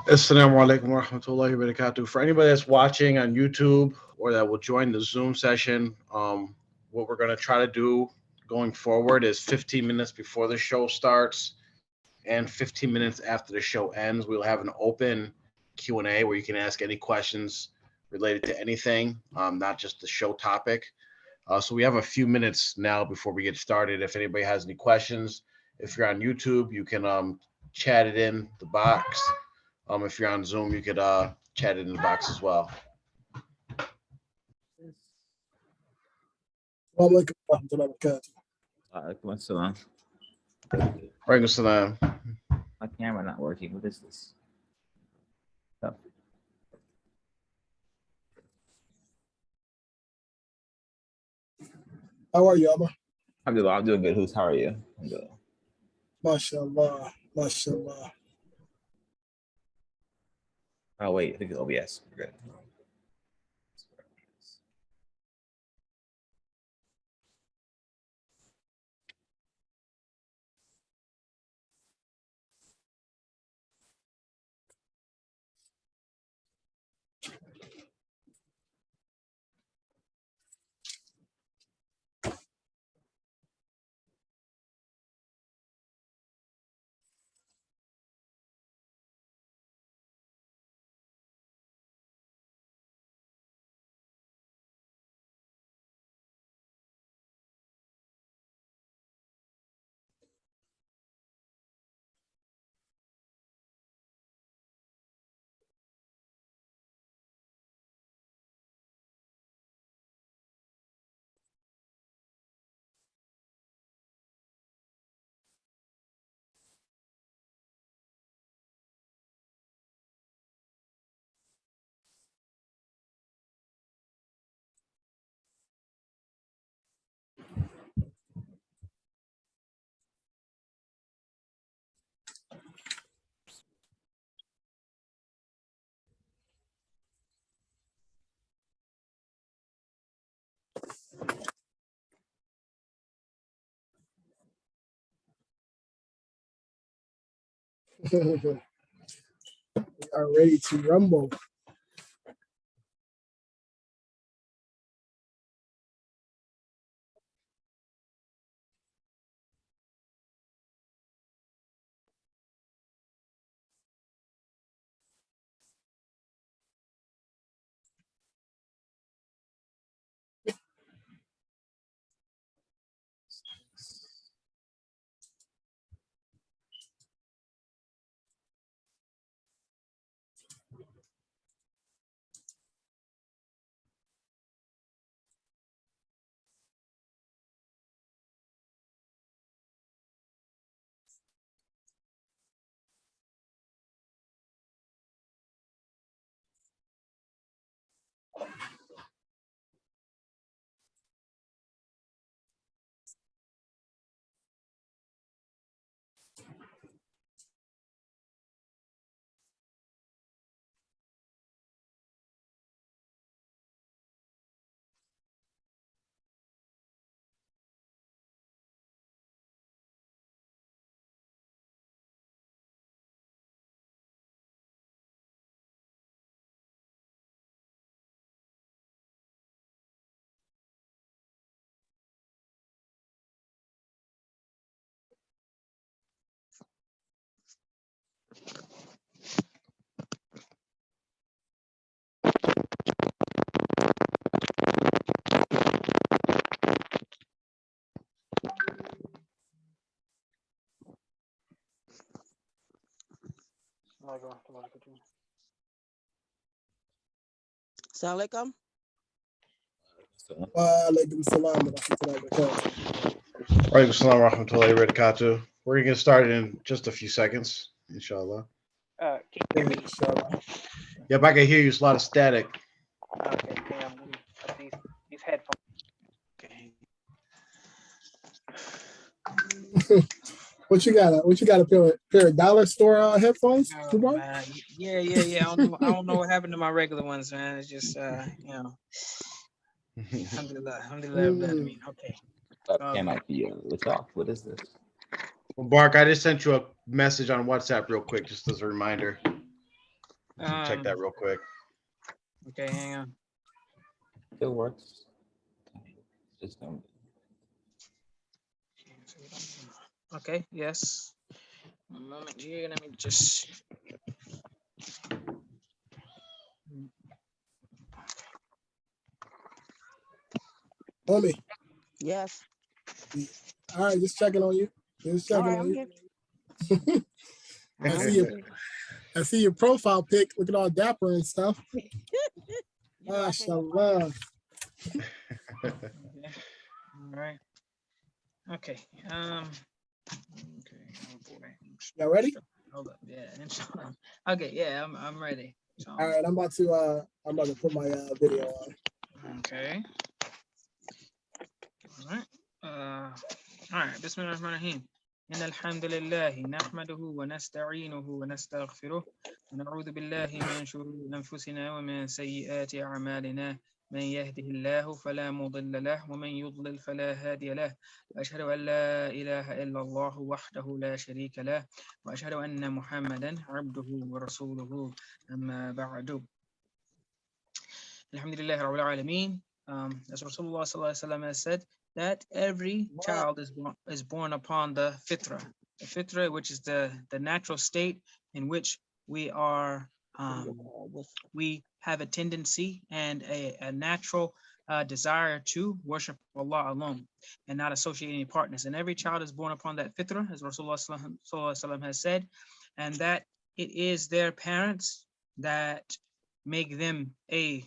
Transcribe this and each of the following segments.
Assalamu alaikum wa rahmatullahi wa barakatuh. For anybody that's watching on YouTube or that will join the Zoom session, what we're going to try to do going forward is 15 minutes before the show starts and 15 minutes after the show ends, we'll have an open Q&A where you can ask any questions related to anything, not just the show topic. So we have a few minutes now before we get started. If anybody has any questions, if you're on YouTube, you can chat it in the box. If you're on Zoom, you could chat it in the box as well. Walaikum warahmatullahi wabarakatuh. Alaikum assalam. Walaikum salam. My camera not working. What is this? Oh. How are you, Abba? I'm doing good. How are you? I'm good. MashaAllah. MashaAllah. Oh wait, I think it's OBS. We're good. We are ready to rumble. Assalamualaikum. Walaikum salam wa rahmatullahi wa barakatuh. Walaikum salam wa rahmatullahi wa barakatuh. We're going to get started in just a few seconds, inshallah. Can you hear me? Inshallah. Yep, I can hear you. It's a lot of static. Okay, damn. These headphones. Okay. What you got? What you got? A pair of dollar store headphones? Oh, man. Yeah. I don't know what happened to my regular ones, man. It's just, alhamdulillah. Okay. Webcam might be a little off. What is this? Well, Bark, I just sent you a message on WhatsApp real quick, just as a reminder. Check that real quick. Okay, hang on. Still works. Just don't. Okay, yes. One moment here. Let me just. Homie. Yes. All right, just checking on you. Just All checking right, on I'm you. here. I see your profile pic, looking all dapper and stuff. You know, I think I'm Mashallah. Okay. All right. Okay. Okay. Oh boy. Y'all ready? Hold up. Yeah. Inshallah. Okay. Yeah. I'm ready. So, All right, I'm about to put my video on. okay. All right. All right. Bismillahirrahmanirrahim. إن الحمد لله نحمده ونستعينه ونستغفره ونعوذ بالله من شرور أنفسنا ومن سيئات أعمالنا من يهده الله فلا مضل له ومن يضلل فلا هادي له وأشهد أن لا إله إلا الله وحده لا شريك له وأشهد أن محمدا عبده ورسوله أما بعد الحمد لله رب العالمين. As Rasulullah sallallahu alaihi wasallam has said, that every child is born upon the FITRAH. The FITRAH, which is the natural state in which we are, we have a tendency and a natural desire to worship Allah alone and not associate any partners. And every child is born upon that FITRAH, as Rasulullah sallallahu alaihi wasallam has said, and that it is their parents that make them a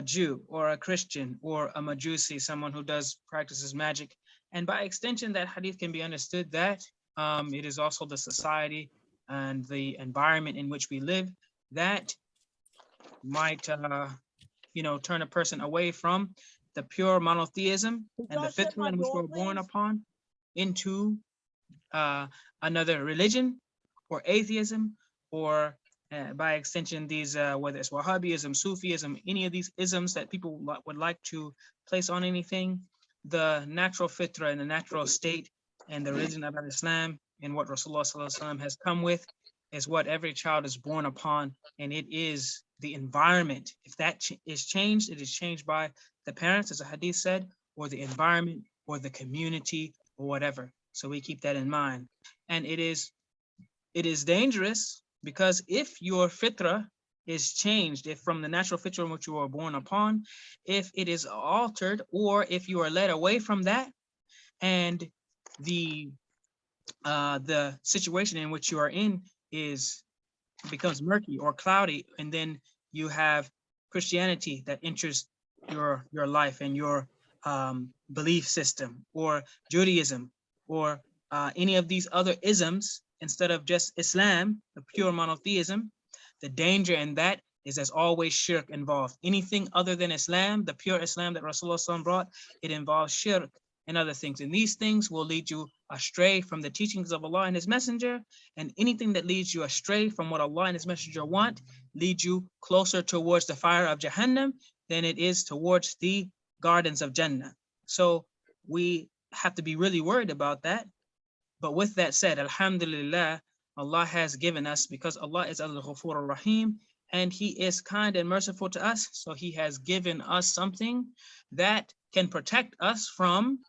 Jew or a Christian or a Majusi, someone who practices magic. And by extension, that hadith can be understood that it is also the society and the environment in which we live that might, turn a person away from the pure monotheism and the fitrah in which we're born upon into another religion or atheism or by extension, these whether it's Wahhabism, Sufism, any of these isms that people would like to place on anything, the natural fitrah and the natural state and the religion of Islam and what Rasulullah sallallahu alaihi wasallam has come with is what every child is born upon, and it is the environment. If that is changed, it is changed by the parents, as a hadith said, or the environment, or the community, or whatever. So we keep that in mind, and it is dangerous. Because if your fitrah is changed, if from the natural fitrah in which you were born upon, if it is altered, or if you are led away from that, and the situation in which you are in becomes murky or cloudy, and then you have Christianity that enters your life and your belief system, or Judaism, or any of these other isms, instead of just Islam, the pure monotheism, the danger in that is there's always shirk involved. Anything other than Islam, the pure Islam that Rasulullah brought, it involves shirk and other things. And these things will lead you astray from the teachings of Allah and His Messenger. And anything that leads you astray from what Allah and His Messenger want, leads you closer towards the fire of Jahannam than it is towards the gardens of Jannah. So we have to be really worried about that. But with that said, alhamdulillah, Allah has given us, because Allah is Al-Ghafur Ar-Rahim, and He is kind and merciful to us. So He has given us something that can protect us from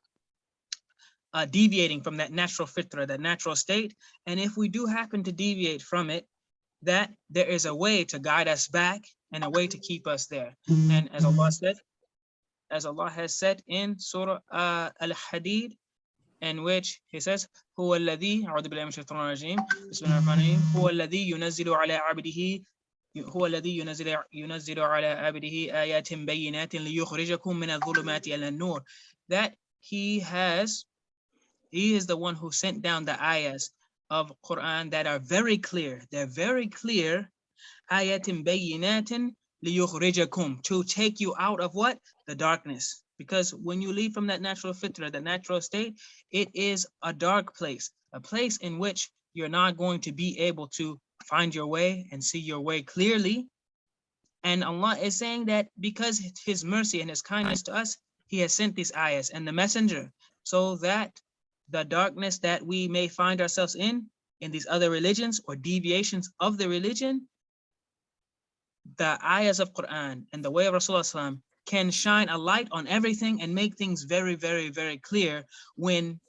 deviating from that natural fitrah, that natural state. And if we do happen to deviate from it, that there is a way to guide us back and a way to keep us there. And as Allah has said in Surah Al-Hadid, in which He says, هو الذي أعوذ بالله من الشيطان الرجيم بسم الله الرحمن الرحيم هو الذي ينزل على عبده هو الذي ينزل على عبده آيات بينات ليخرجكم من الظلمات إلى النور. That He is the one who sent down the ayahs of Quran that are very clear. They're very clear. آيات بينات ليخرجكم, to take you out of what? The darkness. Because when you leave from that natural fitrah, the natural state, it is a dark place, a place in which you're not going to be able to find your way and see your way clearly. And Allah is saying that because His mercy and His kindness to us, He has sent these ayahs and the messenger, so that the darkness that we may find ourselves in these other religions or deviations of the religion, the ayahs of Quran and the way of Rasulullah can shine a light on everything and make things very, very, very clear when,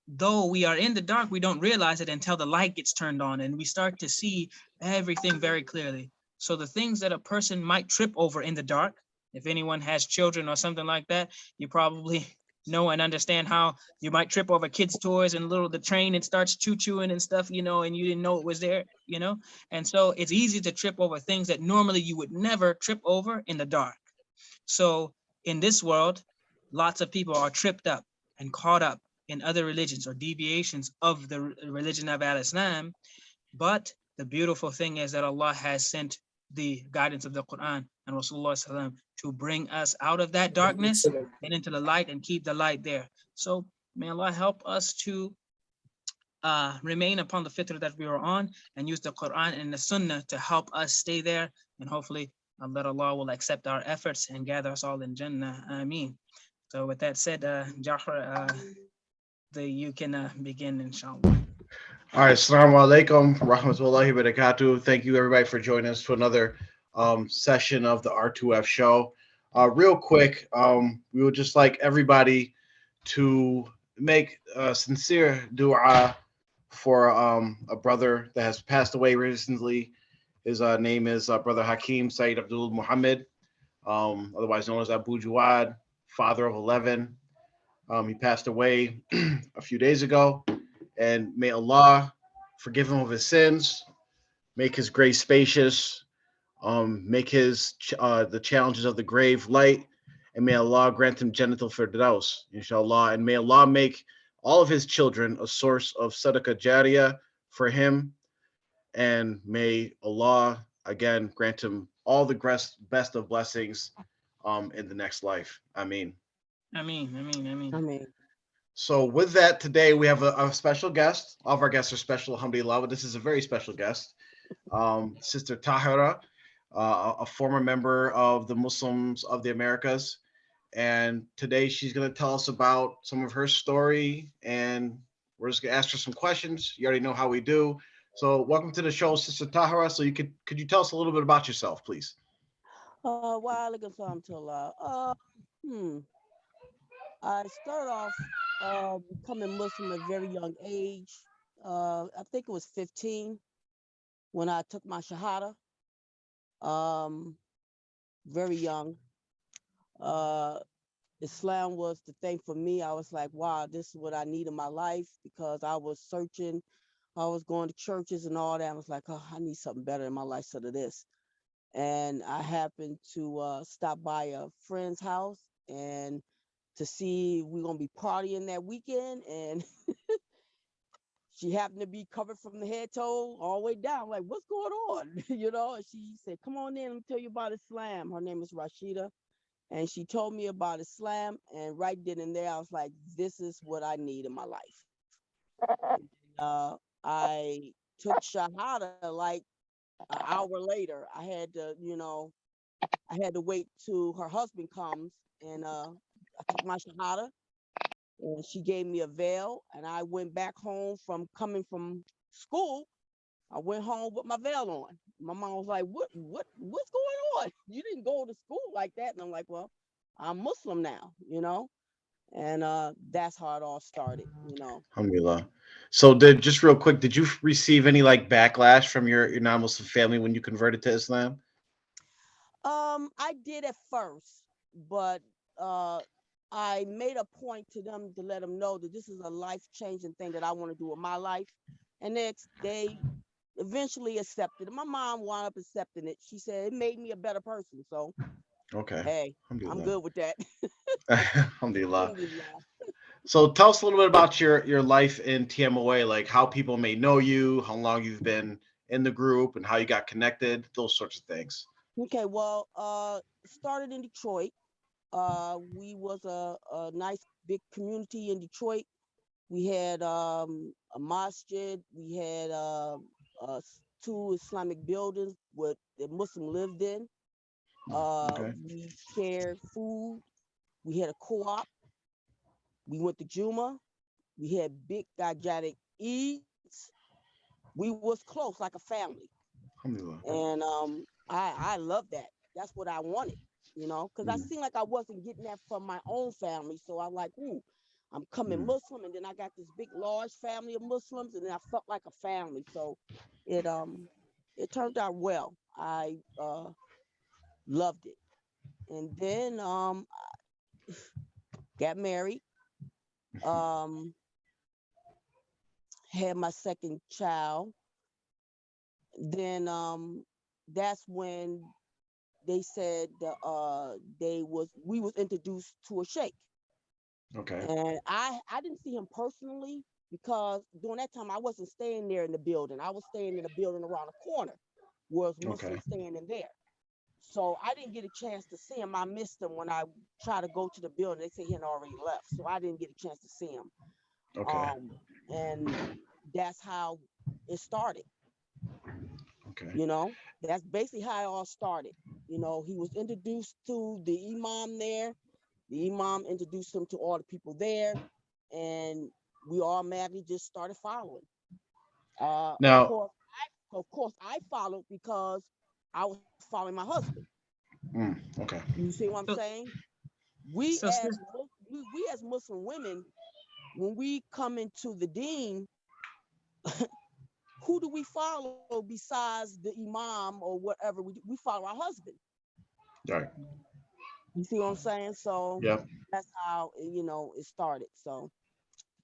though we are in the dark, we don't realize it until the light gets turned on and we start to see everything very clearly. So the things that a person might trip over in the dark, if anyone has children or something like that, you probably know and understand how you might trip over kids' toys and the train, it starts choo-chooing and stuff, you know, and you didn't know it was there, you know? And so it's easy to trip over things that normally you would never trip over in the dark. So in this world, lots of people are tripped up and caught up in other religions or deviations of the religion of Al-Islam. But the beautiful thing is that Allah has sent the guidance of the Quran and Rasulullah to bring us out of that darkness and into the light and keep the light there. So may Allah help us to remain upon the fitrah that we are on and use the Quran and the Sunnah to help us stay there. And hopefully that Allah will accept our efforts and gather us all in Jannah. Ameen. So with that said, Jafar, you can begin, inshallah. All right, assalamu alaikum, rahmatullahi wa barakatuh. Thank you, everybody, for joining us to another session of the R2F show. Real quick, we would just like everybody to make a sincere dua for a brother that has passed away recently. His name is Brother Hakeem Saeed Abdul Muhammad, otherwise known as Abu Jawad, father of 11. He passed away a few days ago. And may Allah forgive him of his sins, make his grave spacious, make his the challenges of the grave light, and may Allah grant him Jannatul Firdaus, inshallah. And may Allah make all of his children a source of sadaqah jariyah for him. And may Allah again grant him all the best of blessings in the next life. Ameen. Ameen, ameen, ameen. Ameen. So with that, today we have a special guest. All of our guests are special, alhamdulillah, but this is a very special guest. Sister Tahirah, a former member of the Muslims of the Americas. And today she's going to tell us about some of her story, and we're just going to ask her some questions. You already know how we do. So welcome to the show, Sister Tahirah. So could you tell us a little bit about yourself, please? Wa alaikum salam to Allah. I started off becoming Muslim at a very young age. I think it was 15 when I took my Shahada. Very young. Islam was the thing for me. I was like, wow, this is what I need in my life, because I was searching. I was going to churches and all that. I was like, oh, I need something better in my life instead of this. And I happened to stop by a friend's house and to see we're going to be partying that weekend. And she happened to be covered from the head toe all the way down. I'm like, what's going on? You know, and she said, come on in, let me tell you about Islam. Her name is Rashida. And she told me about Islam. And right then and there, I was like, this is what I need in my life. And, I took Shahada like an hour later. I had to wait till her husband comes, and I took my Shahada, and she gave me a veil, and I went back home coming from school. I went home with my veil on. My mom was like, what's going on? You didn't go to school like that. And I'm like, well, I'm Muslim now, you know? And that's how it all started, you know. Alhamdulillah. So just real quick, did you receive any like backlash from your non-Muslim family when you converted to Islam? I did at first, but I made a point to them to let them know that this is a life-changing thing that I want to do with my life. And they eventually accepted it. My mom wound up accepting it. She said it made me a better person. So, Okay. hey, I'm good with that. Alhamdulillah. So tell us a little bit about your life in TMOA, like how people may know you, how long you've been in the group, and how you got connected, those sorts of things. Okay, well, started in Detroit. We was a nice big community in Detroit. We had a masjid. We had 2 Islamic buildings with the Muslim lived in. Okay. We shared food. We had a co-op. We went to Juma. We had big gigantic Eids. We was close like a family. Alhamdulillah. And I love that. That's what I wanted, because I Mm. seemed like I wasn't getting that from my own family. So I like, ooh, I'm coming Mm. Muslim, and then I got this big, large family of Muslims, and then I felt like a family. So it it turned out well. I loved it, and then got married. Um, had my second child. Then that's when they said we was introduced to a sheikh. Okay. And I didn't see him personally because during that time I wasn't staying there in the building. I was staying in the building around the corner, whereas Okay. Muslims staying in there. So I didn't get a chance to see him. I missed him when I tried to go to the building. They say he had already left, so I didn't get a chance to see him. Okay. Um, and that's how it started. Okay. You know, that's basically how it all started. He was introduced to the imam there. The imam introduced him to all the people there, and we automatically just started following. Uh, of Now, course, of course, I followed because I was following my husband. okay. You see what I'm So, saying? We so as sis, we as Muslim women, when we come into the Deen, who do we follow besides the imam or whatever? We follow our husband. All right. You see what I'm saying? So Yep. that's how it started. So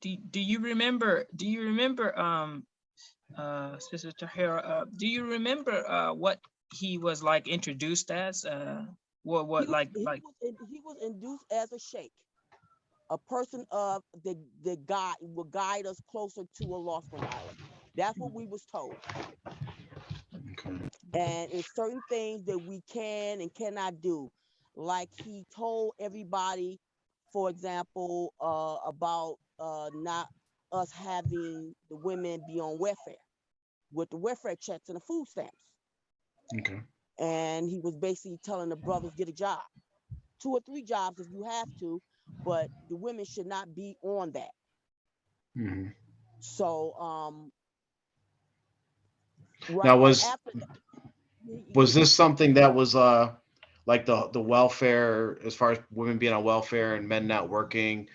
do you remember Sister Tahira, do you remember what he was like introduced as? What he was induced as a sheikh, a person of the God will guide us closer to Allah subhanahu wa ta'ala. That's what we was told. Okay. And in certain things that we can and cannot do, like he told everybody, for example, about not us having the women be on welfare with the welfare checks and the food stamps. Okay. And he was basically telling the brothers get a job, 2 or 3 jobs if you have to, but the women should not be on that. Hmm. So Now, right after that, was this something that was like the welfare, as far as women being on welfare and men not working,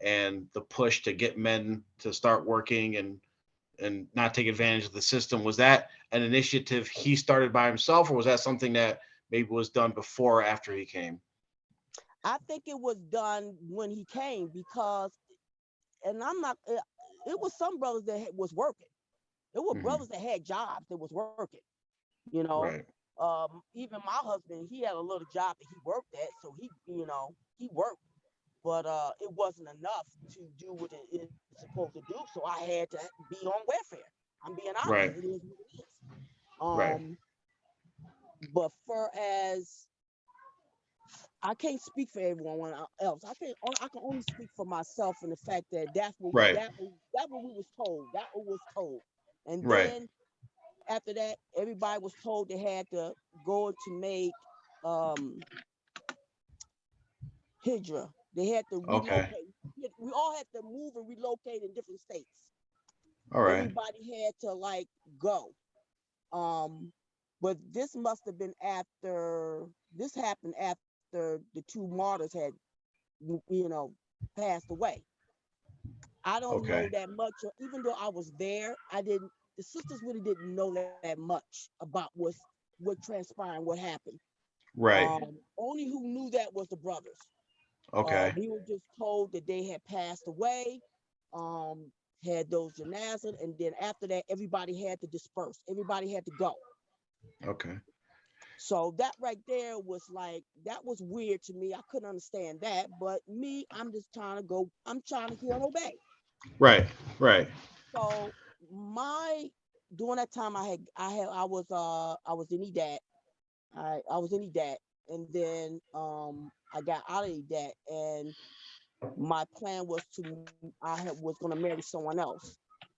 and the push to get men to start working and not take advantage of the system? Was that an initiative he started by himself, or was that something that maybe was done before or after he came? I think it was done when he came because, and I'm not, it was some brothers that was working. It were Hmm. brothers that had jobs that was working, you know. Right. Even my husband, he had a little job that he worked at, so he worked, but it wasn't enough to do what it is supposed to do. So I had to be on welfare. I'm being honest. Right. It is what it is. Right. But for as I can't speak for everyone else. I can only speak for myself and the fact that Right. that's what we was told. That was told. And Right. then after that, everybody was told they had to go to make um hijra. They had to Okay. relocate. We all had to move and relocate in different states. All right. Everybody had to like go. Um, but this must have been after this happened after the 2 martyrs had passed away. I don't know Okay. that much, or even though I was there, I didn't. The sisters really didn't know that much about what transpired, what happened. Right. Only who knew that was the brothers. Okay. We were just told that they had passed away, um, had those janazas, and then after that, everybody had to disperse. Everybody had to go. Okay. So that right there was like that was weird to me. I couldn't understand that, but me, I'm just trying to go. I'm trying to hear and obey. Right. Right. So my during that time, I was in Edat. I was in Edat, and then I got out of Edat, and my plan was was going to marry someone else,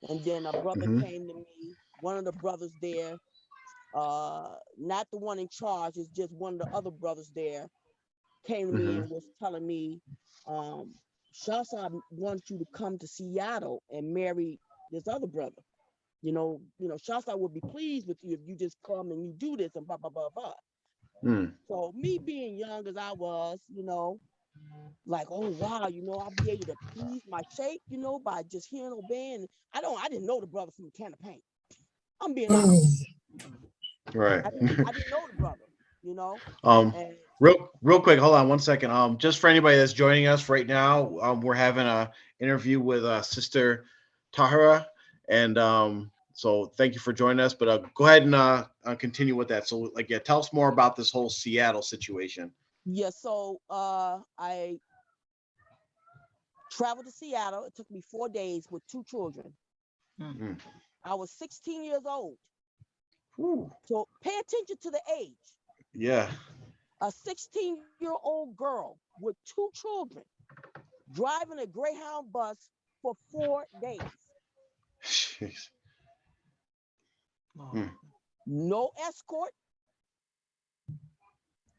and then a brother Hmm. came to me. One of the brothers there, not the one in charge, it's just one of the other brothers there, came to me Hmm. and was telling me, um, Shasa wants you to come to Seattle and marry this other brother. Shasta would be pleased with you if you just come and you do this and blah blah blah blah. Mm. So me being young as I was, like, oh wow, I'll be able to please my sheikh, by just hearing obeying. I didn't know the brother from a can of paint. I'm being honest. Right. I didn't know the brother, and Real quick, hold on one second. Just for anybody that's joining us right now, we're having a interview with Sister Tahirah, and so thank you for joining us. But go ahead and continue with that. So, tell us more about this whole Seattle situation. yeah. So I traveled to Seattle. It took me 4 days with 2 children. Mm. I was 16 years old. Whew. So pay attention to the age. Yeah. A 16-year-old girl with 2 children driving a Greyhound bus for 4 days. Jeez. Oh, Mm. No escort.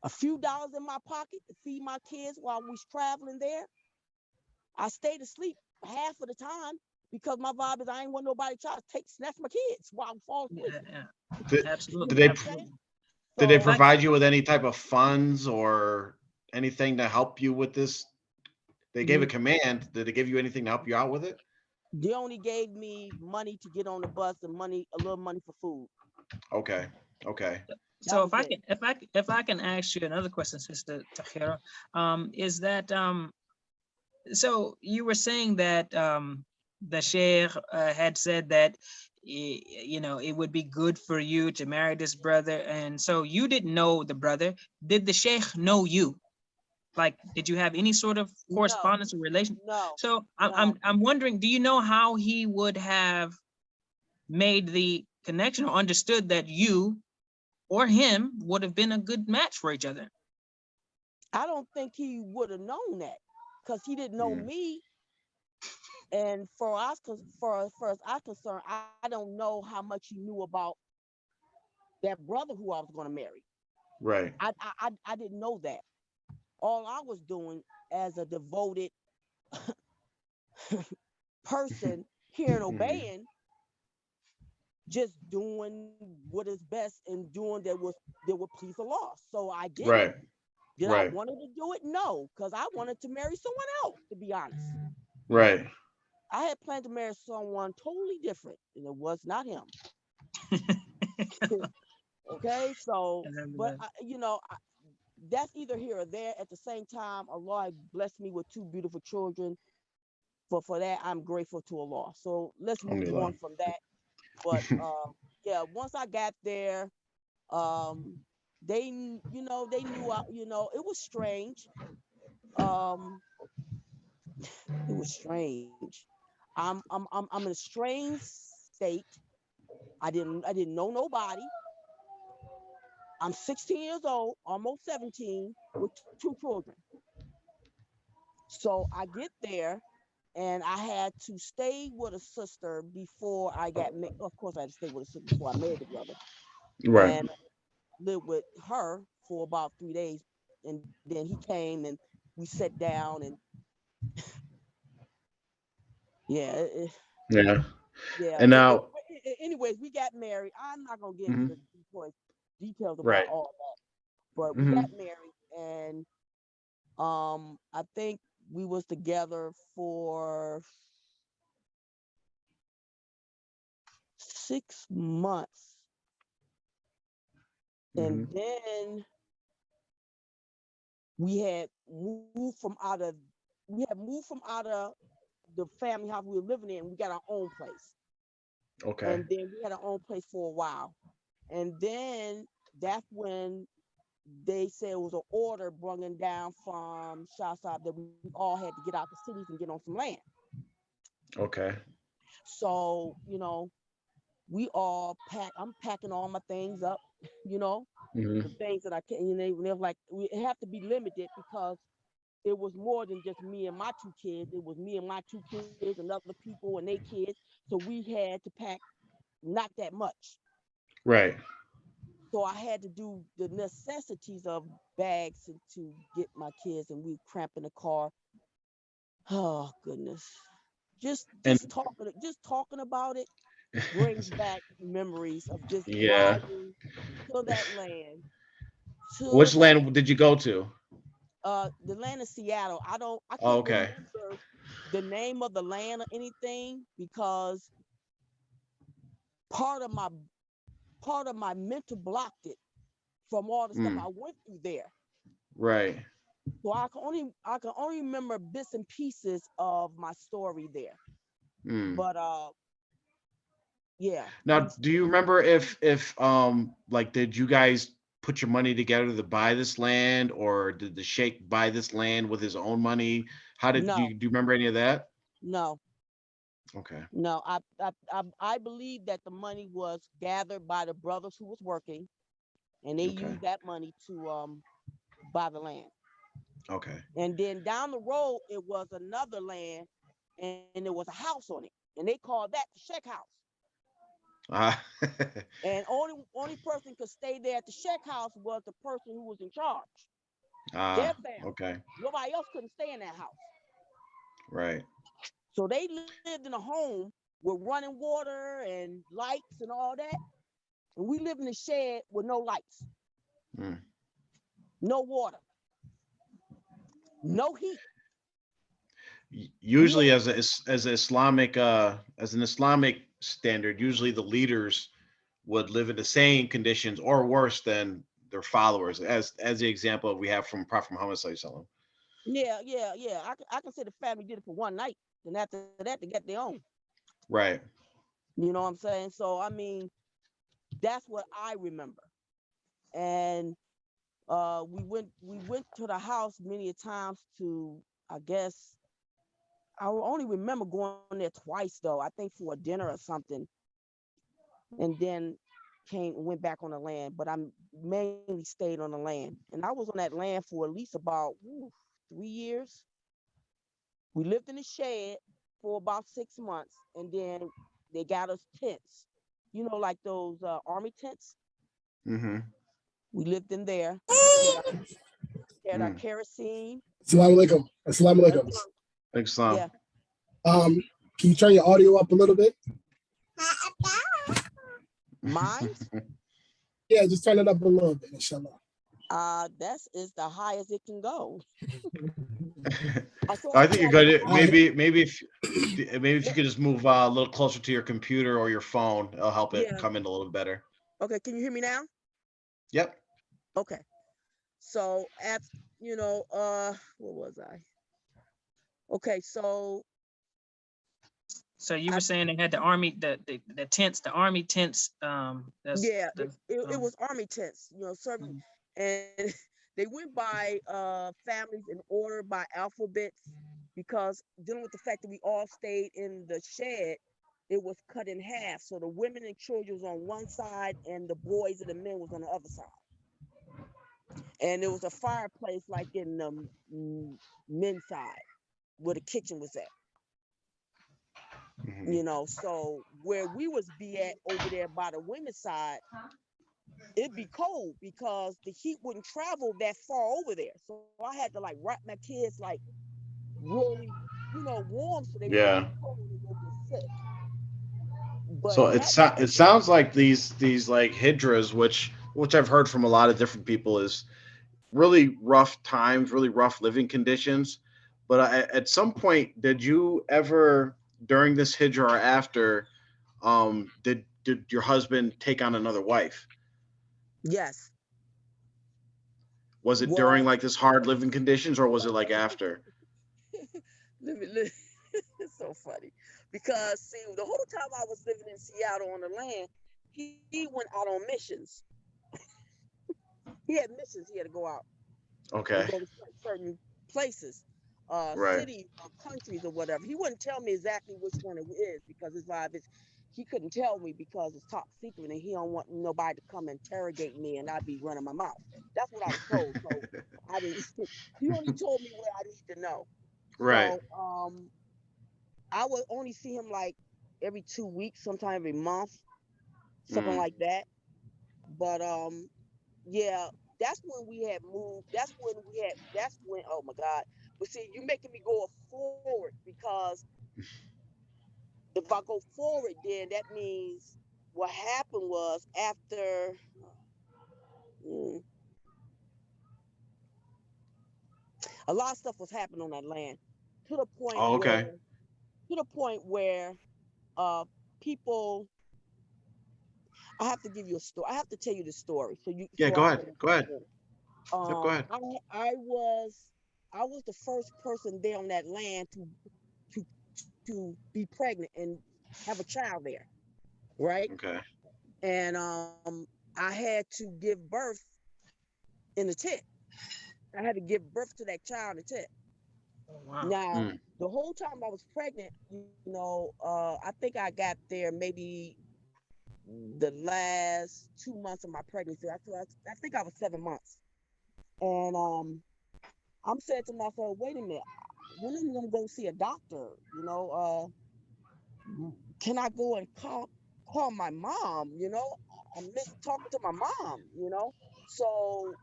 A few dollars in my pocket to feed my kids while we was traveling there. I stayed asleep half of the time because my vibe is I ain't want nobody to try to snatch my kids while I'm falling asleep. yeah, Did, absolutely. did they Absolutely. did they So provide you with any type of funds or anything to help you with this? They gave a command. Did they give you anything to help you out with it? they only gave me money to get on the bus and a little money for food. Okay. Okay. So That if was I it. can, if I can ask you another question, Sister Tahirah, is that so you were saying that the Sheikh had said that it would be good for you to marry this brother, and so you didn't know the brother. Did the Sheikh know you? Like, did you have any sort of No, correspondence or relation? no, So no. I'm wondering, do you know how he would have made the connection or understood that you or him would have been a good match for each other? I don't think he would have known that because he didn't know Mm. me. And for us, for as I'm concerned, I don't know how much he knew about that brother who I was going to marry. Right. I didn't know that. All I was doing as a devoted person, hearing, Mhm. obeying, just doing what is best and doing that would please Allah. So I did it. Right. Did I Right. wanted to do it? No, because I wanted to marry someone else, to be honest. Right. I had planned to marry someone totally different, and it was not him. Okay, so, but that's either here or there. At the same time, Allah had blessed me with 2 beautiful children. For that, I'm grateful to Allah. So let's move Alhamdulillah. on from that. But yeah, once I got there, they knew it was strange. Um, it was strange. I'm in a strange state. I didn't know nobody. I'm 16 years old, almost 17, with 2 children. So I get there, and I had to stay with a sister before I got married. Of course, I had to stay with a sister before I married the brother, Right. and lived with her for about 3 days. And then he came, and we sat down, and yeah, Yeah. yeah. And now, Anyways, we got married. I'm not gonna get into mhm. the details about Right. all that, but we Hmm. got married, and I think we was together for 6 months, Hmm. and then we had moved from out of the family house we were living in. We got our own place, Okay. and then we had our own place for a while, and then that's when they said it was an order bringing down from Shasab that we all had to get out the cities and get on some land. Okay. So we all pack. I'm packing all my things up, Hmm. the things that I can. They're like, we have to be limited because it was more than just me and my 2 kids. It was me and my 2 kids and other people and their kids. So we had to pack not that much. Right. So I had to do the necessities of bags to get my kids, and we cramp in the car. Oh goodness, just And talking about it. brings back memories of just Yeah. driving to that land, to Which that land did you go to? the land of Seattle. I Oh, can't okay. remember the name of the land or anything because part of my part of my mental blocked it from all the stuff I Mm, went through there. right. So I can only remember bits and pieces of my story there. Mm. But yeah, Now, we do you remember if like did you guys put your money together to buy this land, or did the sheikh buy this land with his own money? How did no, you do you remember any of that? no, Okay. no. I believe that the money was gathered by the brothers who was working, and they Okay. used that money to buy the land. Okay. And then down the road, it was another land, and there was a house on it, and they called that the Sheck House. Ah. And only person could stay there at the Sheck House was the person who was in charge, their Ah. family. Okay. Nobody else couldn't stay in that house. Right. So they lived in a home with running water and lights and all that. And we lived in a shed with no lights, Mm. no water, no heat. We Usually only as a Islamic as an Islamic standard, usually the leaders would live in the same conditions or worse than their followers, as the example we have from Prophet Muhammad Sallallahu Alaihi Wasallam. yeah. I can say the family did it for one night. Then after that, they got their own. Right. You know what I'm saying? So I mean, that's what I remember. And we went to the house many a times to, I guess, I only remember going there twice though. I think for a dinner or something, and then went back on the land. But I mainly stayed on the land, and I was on that land for at least about 3 years. We lived in the shed for about 6 months, and then they got us tents. You know, like those army tents. Mm-hmm. We lived in there. We had our Mm. kerosene. Assalamu alaikum. Assalamu alaikum. Thanks, Islam. Yeah. Um, can you turn your audio up a little bit? Mine, Yeah, just turn it up a little bit, inshallah. that's is the highest it can go. So I think you're good. All right. Maybe if you could just move a little closer to your computer or your phone, it'll help it Yeah. come in a little better. Okay, can you hear me now? Yep. Okay. So at what was I? Okay, so So you were I saying they had the army, the tents, the army tents. That's yeah, the. it was army tents, serving, Mhm. and they went by families in order by alphabets because dealing with the fact that we all stayed in the shed, it was cut in half. So the women and children was on one side, and the boys and the men was on the other side. And there was a fireplace like in the men's side where the kitchen was at. Mhm. So where we was be at over there by the women's side, it'd be cold because the heat wouldn't travel that far over there. So I had to like wrap my kids like really, warm so they won't get Yeah. cold and they won't get sick. But So that it sounds like these like hijras, which I've heard from a lot of different people, is really rough times, really rough living conditions. But at some point, did you ever during this hijra or after, did your husband take on another wife? yes. Was it during Well, like this hard living conditions, or was it like after? let me it's so funny because see the whole time I was living in Seattle on the land, he went out on missions. He had missions he had to go out and Okay. go to certain places, Right. cities or countries or whatever. He wouldn't tell me exactly which one it is because it's live. He couldn't tell me because it's top secret and he don't want nobody to come interrogate me and I'd be running my mouth. That's what I was told. So I didn't. He only told me what I need to know. Right. So I would only see him like every 2 weeks, sometime every month, something Mm. like that. But yeah, that's when we had moved. That's when, oh my God. But see, you're making me go forward because if I go forward, then that means what happened was after a lot of stuff was happening on that land to the point Oh, where okay. uh people. I have to give you a story. I have to tell you the story so you Yeah, so go I ahead. can Go ahead. understand. Yep, go ahead. I was the first person there on that land to to be pregnant and have a child there, right? Okay. And I had to give birth in the tent. I had to give birth to that child in the tent. Oh, wow. Now, Mm. the whole time I was pregnant, I think I got there maybe the last 2 months of my pregnancy. I think I was 7 months. And I'm saying to myself, wait a minute, when am I gonna go see a doctor? Can I go and call my mom? I miss talking to my mom. So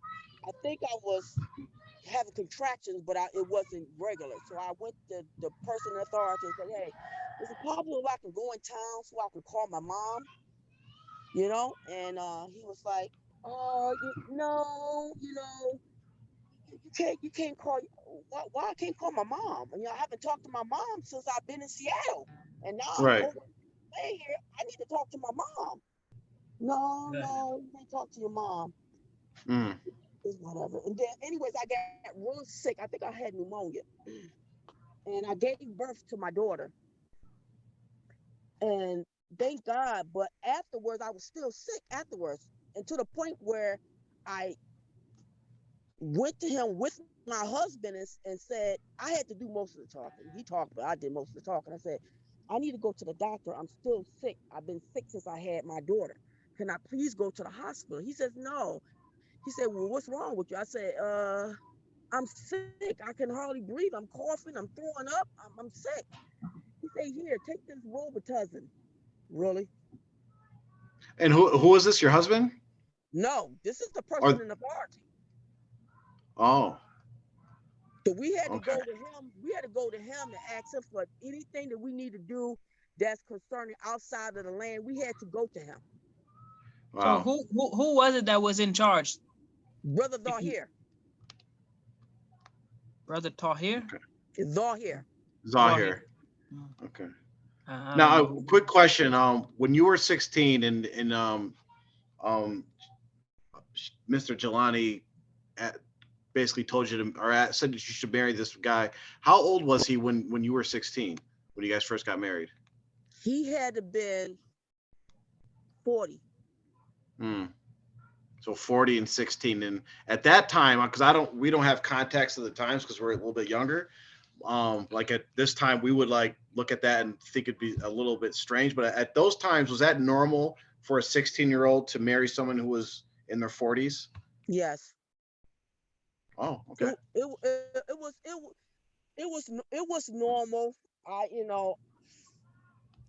I think I was having contractions, but it wasn't regular. So I went to the person in authority and said, hey, is it possible if I can go in town so I can call my mom? And he was like, no, you can't call. Why I can't call my mom? I haven't talked to my mom since I've been in Seattle, and now I'm Right. over here. I need to talk to my mom. No, Yeah. no, you can't talk to your mom. Mm. It's whatever. And then, anyways, I got real sick. I think I had pneumonia, and I gave birth to my daughter. And thank God, but afterwards, I was still sick afterwards, and to the point where I went to him with my husband and said, I had to do most of the talking. He talked, but I did most of the talking. I said, I need to go to the doctor. I'm still sick. I've been sick since I had my daughter. Can I please go to the hospital? He says, no. He said, well, what's wrong with you? I said, I'm sick. I can hardly breathe. I'm coughing. I'm throwing up. I'm sick. He said, here, take this Robitussin. Really? And who is this? Your husband? No, this is the person Or in authority. oh, So we had to okay. go to him. We had to go to him to ask him for anything that we need to do that's concerning outside of the land. We had to go to him. So Wow. who was it that was in charge? Brother If you- Tahir. Brother Tahir? Tahir. Zahir. Mm. Okay. I don't Now, know. a quick question. When you were 16 and um, Mr. Jelani basically told you to, or said that you should marry this guy. How old was he when you were 16? When you guys first got married? He had to been 40. Hmm. So 40 and 16, and at that time, because we don't have context of the times because we're a little bit younger. Like at this time, we would like look at that and think it'd be a little bit strange. But at those times, was that normal for a 16-year-old to marry someone who was in their 40s? Yes. Oh, okay. It was normal.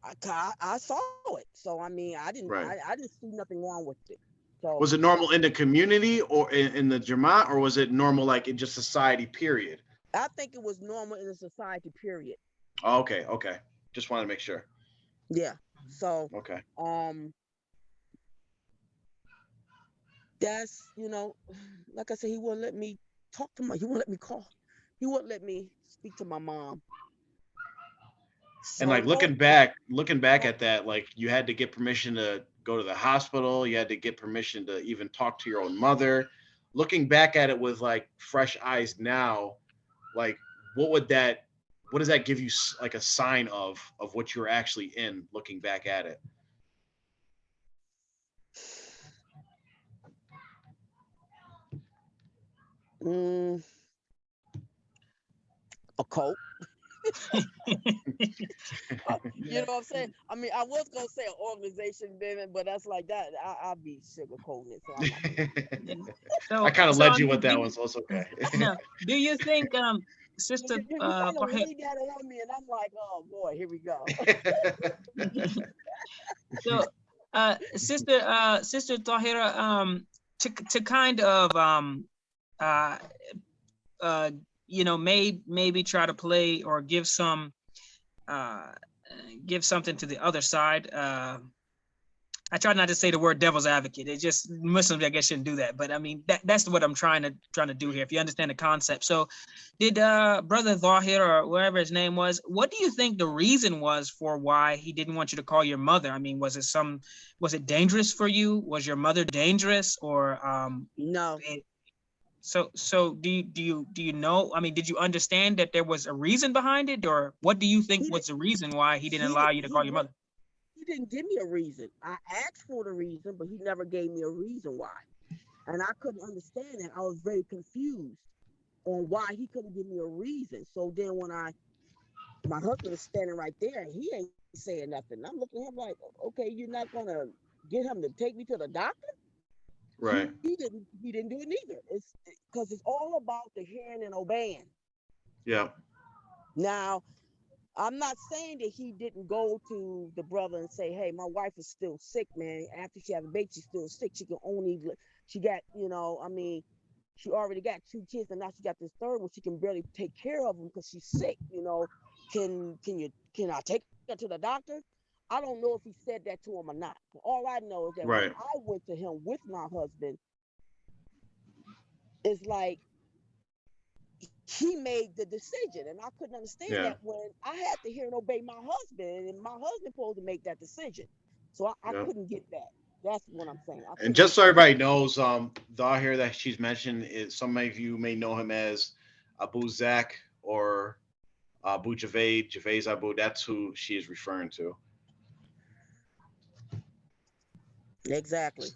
I saw it. So I mean, Right. I didn't see nothing wrong with it. So Was it normal in the community or in the Jamaat, or was it normal like in just society, period? I think it was normal in the society, period. Oh, okay, okay. Just want to make sure. Yeah. So Okay. that's like I said, he wouldn't let me talk to he wouldn't let me call. He wouldn't let me speak to my mom. And So like looking back at that, like you had to get permission to go to the hospital. You had to get permission to even talk to your own mother. Looking back at it with like fresh eyes now, like what does that give you like a sign of what you're actually in looking back at it? a cult. You know what I'm saying? I mean, I was gonna say an organization, then, but that's like that. I'll be sugarcoating it, so I'm not gonna. So I kind of so led I you mean, with that one, so it's okay. now, do you think Sister You kind of Tahir, laid that on me, and I'm like, oh boy, here we go. so Sister Tahira, to kind of uh maybe try to play or give some give something to the other side. I try not to say the word devil's advocate. It's just Muslims, I guess, shouldn't do that. But I mean, that's what I'm trying to do here. If you understand the concept. So, did Brother Tahirah, or whatever his name was, what do you think the reason was for why he didn't want you to call your mother? I mean, was it dangerous for you? Was your mother dangerous, or No, So do you know? I mean, did you understand that there was a reason behind it, or what do you think he was didn't. the reason why he didn't He allow didn't. you to call your mother? He didn't give me a reason. I asked for the reason, but he never gave me a reason why. And I couldn't understand it. I was very confused on why he couldn't give me a reason. So then when my husband is standing right there and he ain't saying nothing. I'm looking at him like, okay, you're not gonna get him to take me to the doctor? Right. He didn't do it neither. It's because it's all about the hearing and obeying. Yeah. Now, I'm not saying that he didn't go to the brother and say, hey, my wife is still sick, man. After she had a baby, she's still sick. She got, I mean, she already got 2 kids and now she got this third one. She can barely take care of them because she's sick. Can I take her to the doctor? I don't know if he said that to him or not. But all I know is that when Right. I went to him with my husband, it's like he made the decision, and I couldn't understand Yeah. that when I had to hear and obey my husband, and my husband supposed to make that decision. So I Yeah. couldn't get that. That's what I'm saying. And just so everybody knows, Tahir that she's mentioned is, some of you may know him as Abu Zak or Abu Javed Abu. That's who she is referring to. Exactly.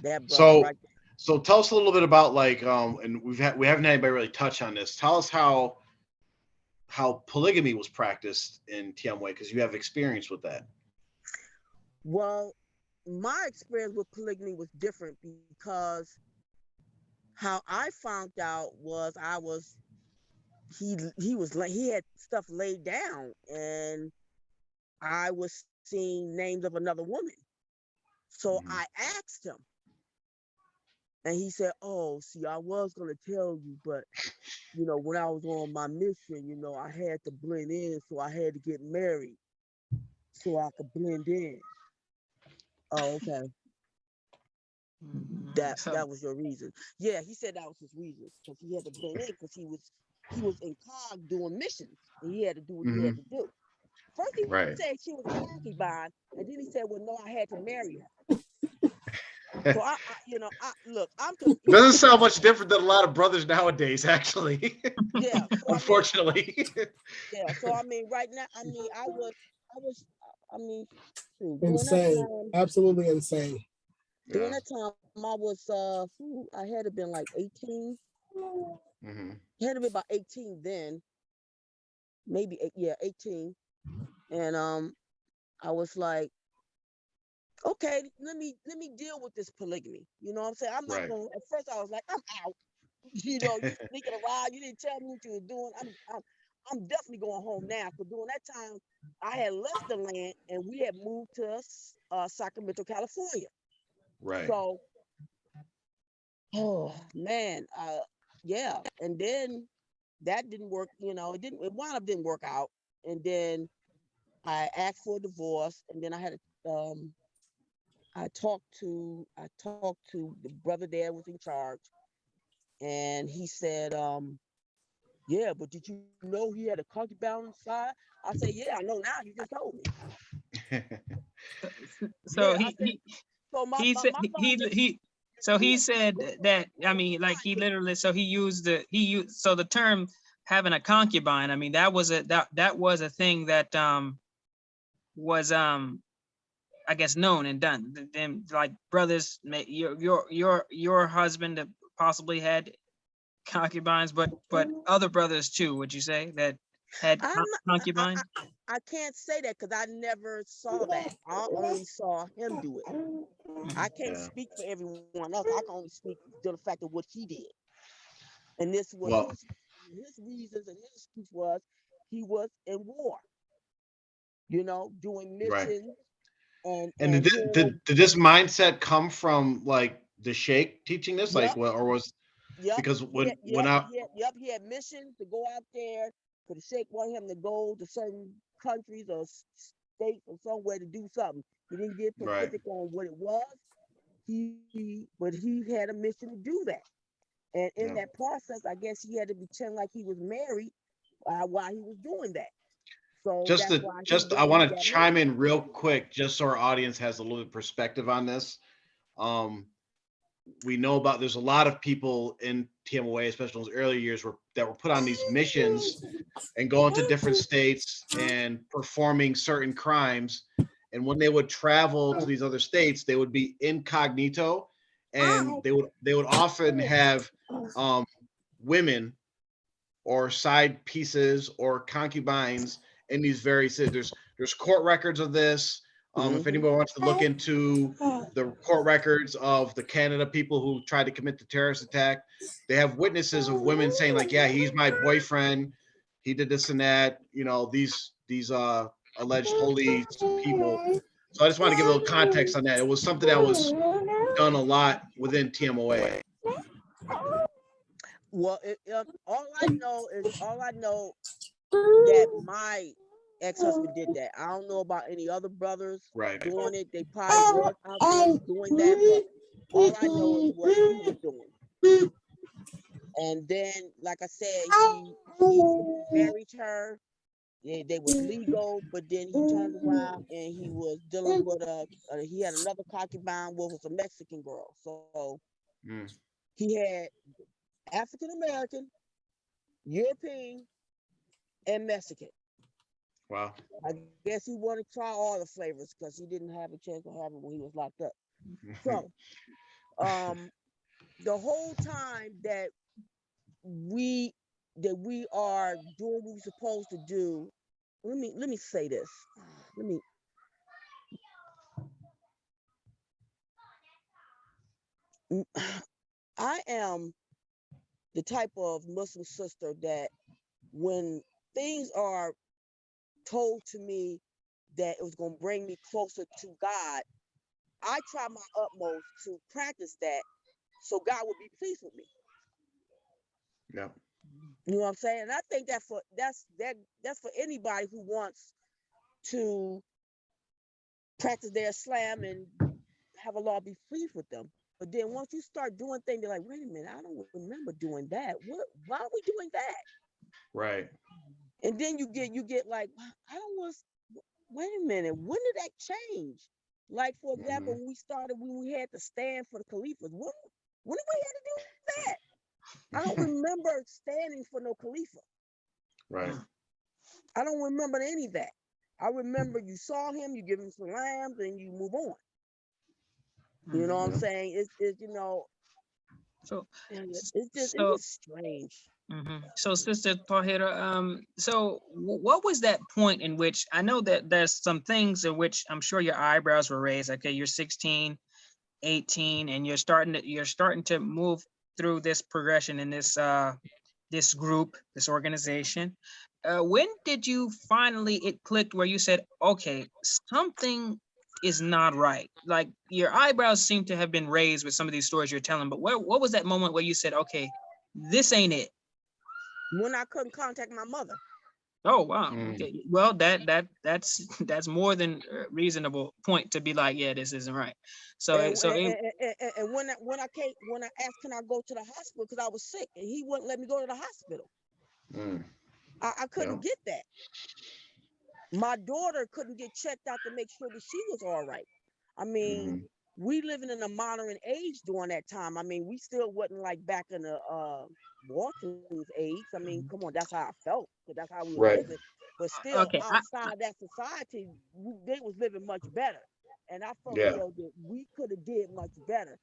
That brother So, right there. so tell us a little bit about, like, and we haven't had anybody really touch on this. Tell us how polygamy was practiced in Tmoa, because you have experience with that. Well, my experience with polygamy was different because how I found out was he had stuff laid down, and I was seeing names of another woman. So Mhm. I asked him, and he said, "Oh, see, I was gonna tell you, but when I was on my mission, I had to blend in, so I had to get married so I could blend in." Oh, okay. That was your reason. Yeah, he said that was his reason because he had to blend in because he was in COG doing missions and he had to do what he had to do. First he Right. said she was a concubine, and then he said, "Well, no, I had to marry her." So look, I'm confused. Doesn't sound much different than a lot of brothers nowadays, actually. Yeah. So Unfortunately. yeah. So I mean, right now, I mean, I was, I mean, shoot, Insane. Absolutely insane. during that time, I was, I had to been like 18. Mm-hmm. I had to be about 18 then, maybe 18. And I was like, okay, let me deal with this polygamy. You know what I'm saying? I'm not Right. going. At first, I was like, I'm out. You sneaking around. You didn't tell me what you were doing. I'm definitely going home now. So during that time, I had left the land and we had moved to Sacramento, California. Right. So, oh man, yeah. And then that didn't work. It wound up didn't work out. And then I asked for a divorce, and then I had I talked to the brother there was in charge, and he said, yeah, but did you know he had a concubine inside? I said, yeah, I know now. You just told me. So Yeah, I said. So my he said logic. he said that, I mean, like, he literally, so he used so the term having a concubine, I mean, that was a thing that was I guess known and done. Then, like, brothers, your husband possibly had concubines, but other brothers too, would you say, that had concubines? I can't say that because I never saw that. I only saw him do it. I can't Yeah. speak for everyone else. I can only speak to the fact of what he did. And this was Well, his reasons, and his excuse was he was in war, doing right. missions And and did this mindset come from, like, the Sheikh teaching this, like, Yep. what, or was Yep. because He had missions to go out there. For the Sheikh wanted him to go to certain countries or state or somewhere to do something. He didn't get Right. specific on what it was. But he had a mission to do that. And in Yeah. that process, I guess he had to pretend like he was married while he was doing that. So that's why he I went and want to got chime married. in real quick, just so our audience has a little bit of perspective on this. We know about, there's a lot of people in TMOA, especially in those early years, that were put on these missions and going to different states and performing certain crimes. And when they would travel to these other states, they would be incognito, and they would often have women or side pieces or concubines in these very cities. There's court records of this. If anybody wants to look into the court records of the Canada people who tried to commit the terrorist attack, they have witnesses of women saying like, yeah, he's my boyfriend. He did this and that, you know, these alleged holy people. So I just want to give a little context on that. It was something that was done a lot within TMOA. Well, all I know that my ex-husband did that. I don't know about any other brothers doing it. They probably was out there doing that, but all I know is what he was doing. And then, like I said, he married her. They was legal, but then he turned around and he was dealing with he had another concubine, what was a Mexican girl. So he had African American, European, and Mexican. Wow. I guess he wanted to try all the flavors because he didn't have a chance to have it when he was locked up. So, the whole time that we are doing what we're supposed to do, let me say this. I am the type of Muslim sister that when things are told to me that it was going to bring me closer to God, I try my utmost to practice that so God will be pleased with me. Yeah. You know what I'm saying? And I think that's for anybody who wants to practice their Islam and have Allah be pleased with them. But then once you start doing things, they're like, wait a minute, I don't remember doing that. Why are we doing that? Right. And then you get like, I don't want to, wait a minute, when did that change? Like, for example, when we had to stand for the caliphs, when did we have to do that? I don't remember standing for no Khalifa. Right. I don't remember any of that. I remember you saw him, you give him some lambs, and you move on. You know what I'm saying? It's you know. So it's just strange. So, Sister Tahirah, so what was that point in which, I know that there's some things in which I'm sure your eyebrows were raised. Okay, you're 16, 18, and you're starting to move through this progression in this group, this organization. When did you finally, it clicked where you said, okay, something is not right? Like, your eyebrows seem to have been raised with some of these stories you're telling, but what was that moment where you said, okay, this ain't it? When I couldn't contact my mother. Oh, wow. Okay. Well, that's more than a reasonable point to be like, yeah, this isn't right. So and when I asked, can I go to the hospital because I was sick, and he wouldn't let me go to the hospital. I couldn't get that. My daughter couldn't get checked out to make sure that she was all right. I mean, we living in a modern age during that time. I mean, we still wasn't like back in the Walton's age. I mean, come on, that's how I felt, because that's how we were living. But still, outside that society, they was living much better. And I felt that we could have did much better.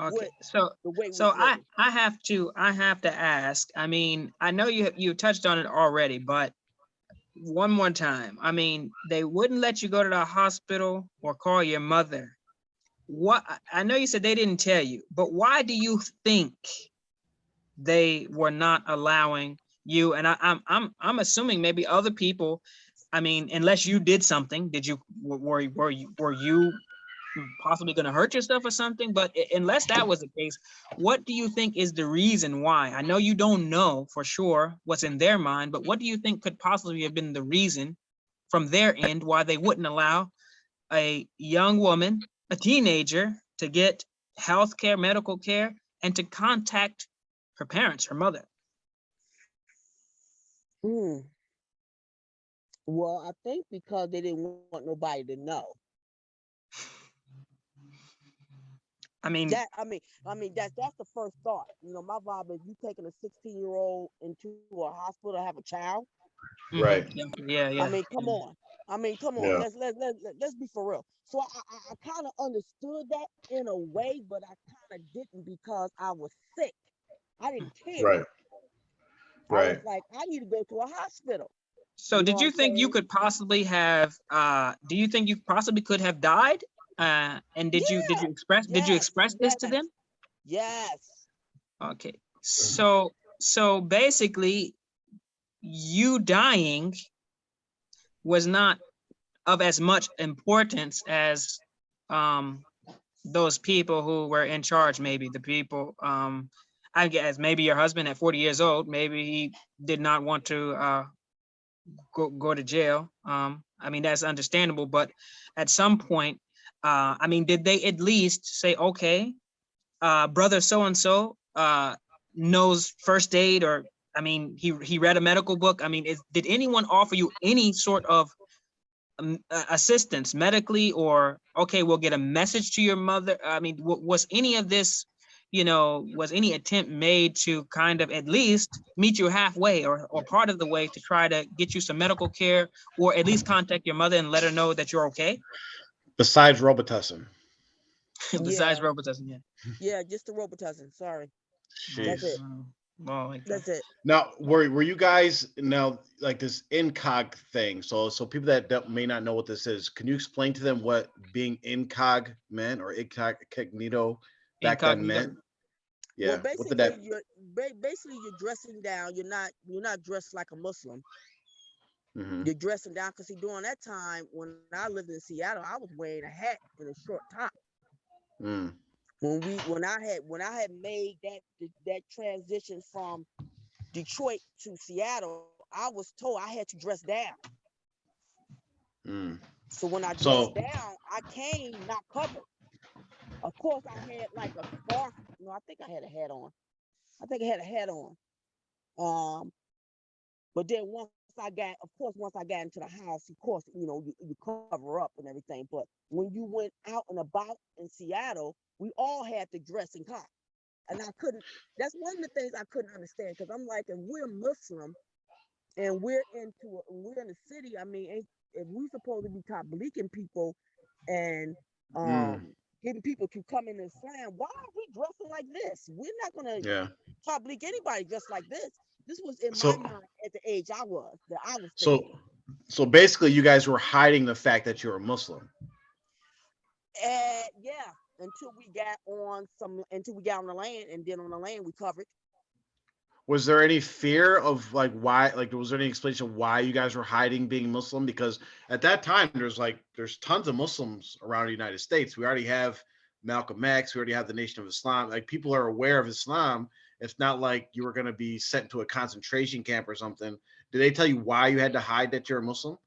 Okay, so I have to ask. I mean, I know you touched on it already, but one more time. I mean, they wouldn't let you go to the hospital or call your mother. What, I know you said they didn't tell you, but why do you think they were not allowing you? And I'm assuming maybe other people. I mean, unless you did something, were you possibly going to hurt yourself or something? But unless that was the case, what do you think is the reason why? I know you don't know for sure what's in their mind, but what do you think could possibly have been the reason from their end why they wouldn't allow a young woman, a teenager, to get health care, medical care, and to contact her parents, her mother. Hmm. Well, I think because they didn't want nobody to know. I mean, That's the first thought. You know, my vibe is you taking a 16-year-old into a hospital to have a child. Right. Yeah. Come on. Come on. Yeah. Let's be for real. So I kind of understood that in a way, but I kind of didn't because I was sick. I didn't care. Right. I was Right. like, I need to go to a hospital. So You know did what you I'm think you saying? could possibly have do you think you possibly could have died? And did you Yeah. express this to them? Yes. Okay. So basically you dying was not of as much importance as those people who were in charge, maybe the people I guess maybe your husband at 40 years old, maybe he did not want to go to jail. I mean, that's understandable, but at some point, I mean, did they at least say, okay, brother so-and-so knows first aid, or, I mean, he read a medical book. I mean, did anyone offer you any sort of assistance medically, or, okay, we'll get a message to your mother? I mean, was any of this, was any attempt made to kind of at least meet you halfway or part of the way to try to get you some medical care, or at least contact your mother and let her know that you're okay? Besides Robitussin. Besides Yeah. Robitussin, yeah. Yeah, just the Robitussin. Sorry. Jeez. That's it. Well, like That's it. Now, were you guys now like this incog thing? So people that may not know what this is, can you explain to them what being incog meant or incognito back then incognito. meant? Well, Yeah. What did basically, that? you're dressing down. You're not dressed like a Muslim. Mhm. You're dressing down because during that time when I lived in Seattle, I was wearing a hat and a short top. Mm. When I had made that transition from Detroit to Seattle, I was told I had to dress down. Mm. So when I dressed So down, I came not covered. Of course, I had like a scarf. No, I think I had a hat on. I think I had a hat on. But then once I got into the house, of course, you cover up and everything. But when you went out and about in Seattle, we all had to dress in cotton. And I couldn't, that's one of the things I couldn't understand because I'm like, if we're Muslim and we're in the city, I mean, if we're supposed to be tabliking people and mm. getting people to come in Islam, why are we dressing like this? We're not going to Yeah. tablik anybody dressed like this. This was in my So mind at the age I was so thinking. so basically, you guys were hiding the fact that you're a Muslim. And yeah, until we got on the land, and then on the land we covered. Was there any fear of like why? Like, was there any explanation of why you guys were hiding being Muslim? Because at that time, there's tons of Muslims around the United States. We already have Malcolm X. We already have the Nation of Islam. Like, people are aware of Islam. It's not like you were going to be sent to a concentration camp or something. Did they tell you why you had to hide that you're a Muslim?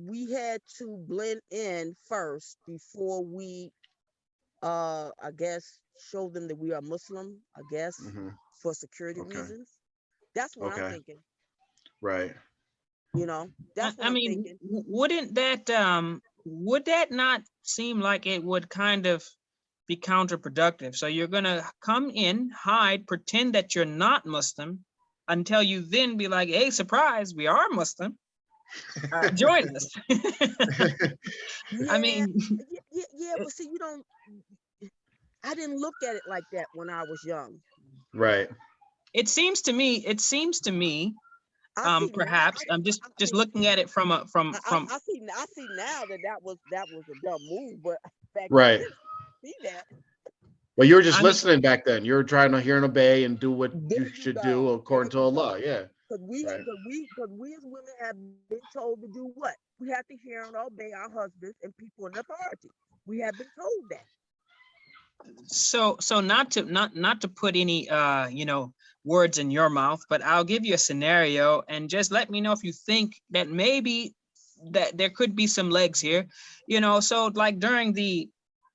We had to blend in first before we I guess show them that we are Muslim, I guess, Mm-hmm. for security Okay. reasons. That's what I'm Okay. thinking. Right. That's what I I'm mean, thinking. would that not seem like it would kind of be counterproductive? So you're gonna come in, hide, pretend that you're not Muslim until you then be like, hey, surprise, we are Muslim. Join us. I Yeah, mean, yeah, but see, I didn't look at it like that when I was young. Right. it seems to me, I see now. perhaps I'm just looking at it from I see now that was a dumb move, but back then I Right. didn't see that. Well, you were just I mean, listening back then. You were trying to hear and obey and do what There you you should do go. There according to you Allah. go. Yeah. Right. Because we as women have been told to do what? We have to hear and obey our husbands and people in authority. We have been told that. So not to put any words in your mouth, but I'll give you a scenario and just let me know if you think that maybe that there could be some legs here. So like during the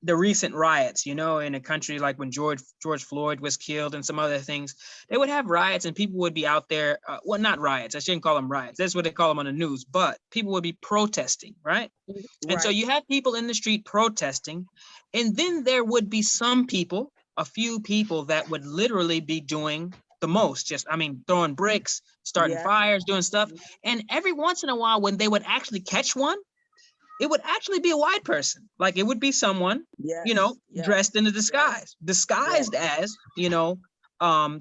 recent riots, in a country like when George Floyd was killed and some other things, they would have riots and people would be out there. Well, not riots. I shouldn't call them riots. That's what they call them on the news. But people would be protesting, right? And so Right. you have people in the street protesting, and then there would be some people, a few people that would literally be doing the most, throwing bricks, starting Yes. fires, doing stuff. And every once in a while, when they would actually catch one, it would actually be a white person. Like it would be someone, Yes. Yes. dressed in a Yes. disguised as,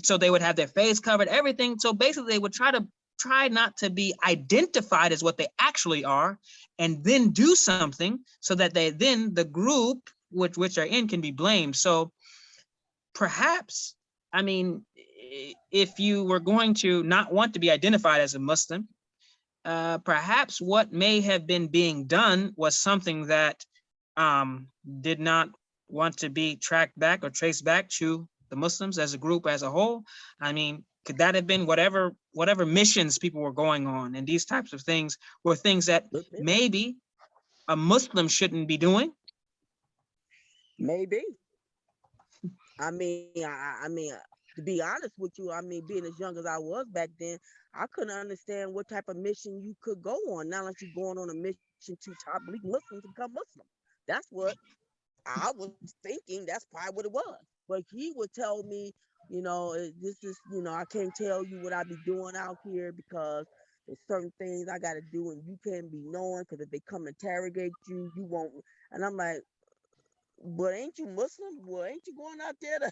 so they would have their face covered, everything. So basically they would try not to be identified as what they actually are, and then do something so that the group which are in can be blamed. So perhaps, if you were going to not want to be identified as a Muslim, perhaps what may have been being done was something that did not want to be tracked back or traced back to the Muslims as a group as a whole. Could that have been whatever missions people were going on, and these types of things were things that maybe a Muslim shouldn't be doing? Maybe. To be honest with you, being as young as I was back then, I couldn't understand what type of mission you could go on. Not unless you're going on a mission to top-league Muslims to become Muslim. That's what I was thinking. That's probably what it was. But he would tell me, this is, I can't tell you what I be doing out here because there's certain things I got to do and you can't be knowing, because if they come interrogate you, you won't. And I'm like, but ain't you Muslim? Well, ain't you going out there to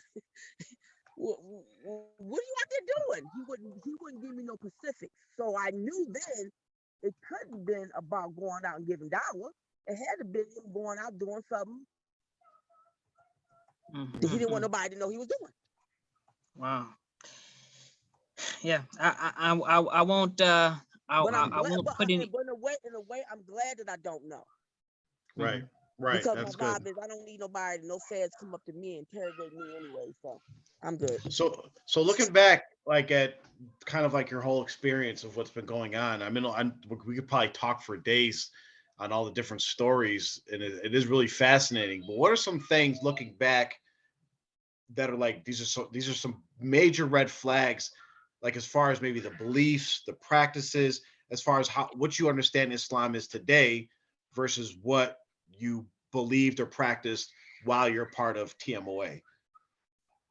what are you out there doing? He wouldn't give me no specifics. So I knew then it couldn't have been about going out and giving dawah. It had to been him going out doing something that he didn't want nobody to know he was doing. Wow. Yeah, I won't put any. But in a way, I'm glad that I don't know. Right. Right. Because That's my good. vibe is I don't need nobody, no feds come up to me and interrogate me anyway. So I'm good. So looking back, like at kind of like your whole experience of what's been going on, we could probably talk for days on all the different stories, and it is really fascinating. But what are some things looking back that are like these are some major red flags, like as far as maybe the beliefs, the practices, as far as what you understand Islam is today versus what you believed or practiced while you're part of TMOA?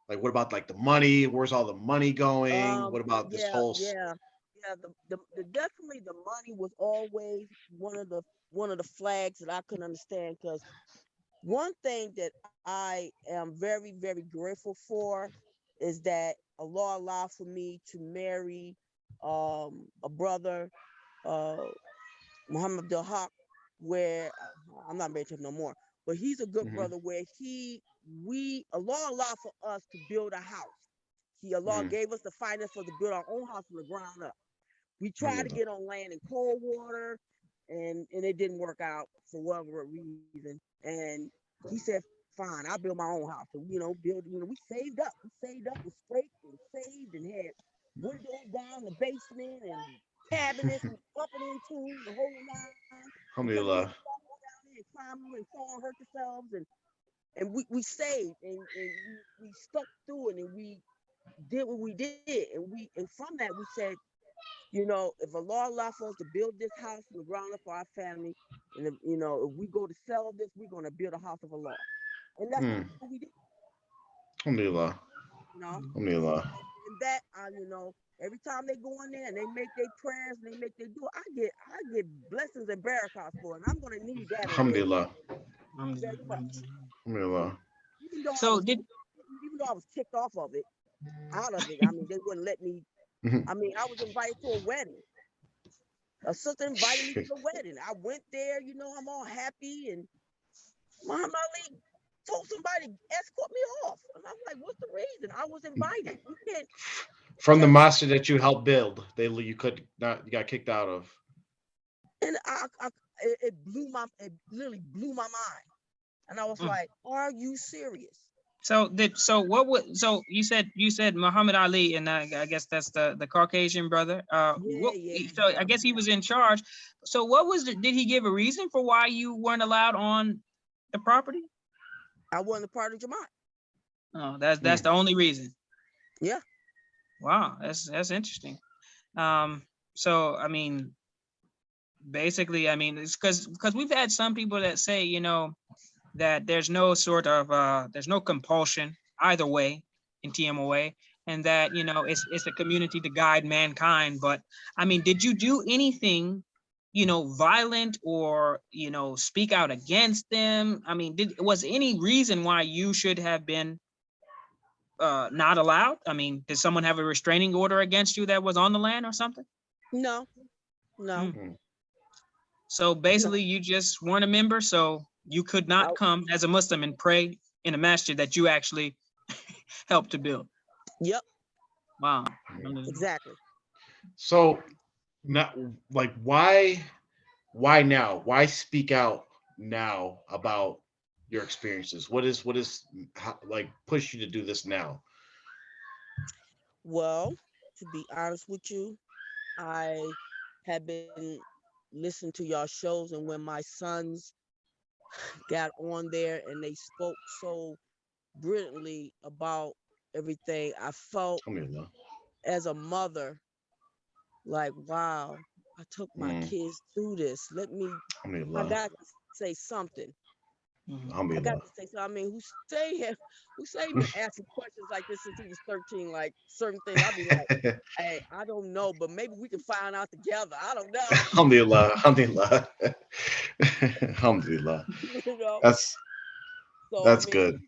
Like, what about like the money? Where's all the money going? What about this whole? Definitely the money was always one of the flags that I couldn't understand, because one thing that I am very, very grateful for is that Allah allowed for me to marry a brother, Muhammad Abdul Haq, where I'm not married to him no more, but he's a good brother where Allah allowed for us to build a house. Allah gave us the finance for to build our own house from the ground up. We tried to get on land in Coldwater, and it didn't work out for whatever reason. And he said, fine, I'll build my own house. So, we saved up and scraped and saved and had windows down the basement and cabinets and bumping into the whole line. Alhamdulillah. Down there and climbing and falling, hurt yourselves, and we saved and we stuck through it, and we did what we did, and from that we said, if Allah allows for us to build this house from the ground up for our family, and if we go to sell this, we're going to build a house of Allah, and that's what we did. Alhamdulillah. Alhamdulillah. And that every time they go in there and they make their prayers and they make their dua, I get blessings and barakahs for it, and I'm going to need that. Alhamdulillah. Very much. Alhamdulillah. Even though I was kicked off of it, out of it, they wouldn't let me. I was invited to a wedding. A sister invited me to the wedding. I went there, I'm all happy, and Muhammad Ali told somebody to escort me off. And I'm like, what's the reason? I was invited. You can't. From the mosque that you helped build, you got kicked out of. And it literally blew my mind. And I was like, are you serious? So you said Muhammad Ali, and I guess that's the Caucasian brother. So I guess he was in charge. So what was did he give a reason for why you weren't allowed on the property? I wasn't a part of Jamaat. Oh, that's the only reason. Yeah. Wow, that's interesting. So I mean, basically, I mean, it's because we've had some people that say, that there's no sort of there's no compulsion either way in TMOA, and that it's a community to guide mankind. But I mean, did you do anything violent or speak out against them? I mean, was any reason why you should have been not allowed? I mean, did someone have a restraining order against you that was on the land or something? No. So basically, you just weren't a member, so you could not come as a Muslim and pray in a masjid that you actually helped to build. Yep. Wow. Exactly. So, not like why now? Why speak out now about your experiences? What is like push you to do this now? Well, to be honest with you, I have been listening to y'all shows, and when my sons got on there and they spoke so brilliantly about everything, I felt as a mother like, wow, I took my kids through this. I got to say something. I got to say something. I mean, Hussein been asking questions like this since he was 13, like certain things. I'll be like, hey, I don't know, but maybe we can find out together. I don't know. Alhamdulillah. Alhamdulillah. That's good.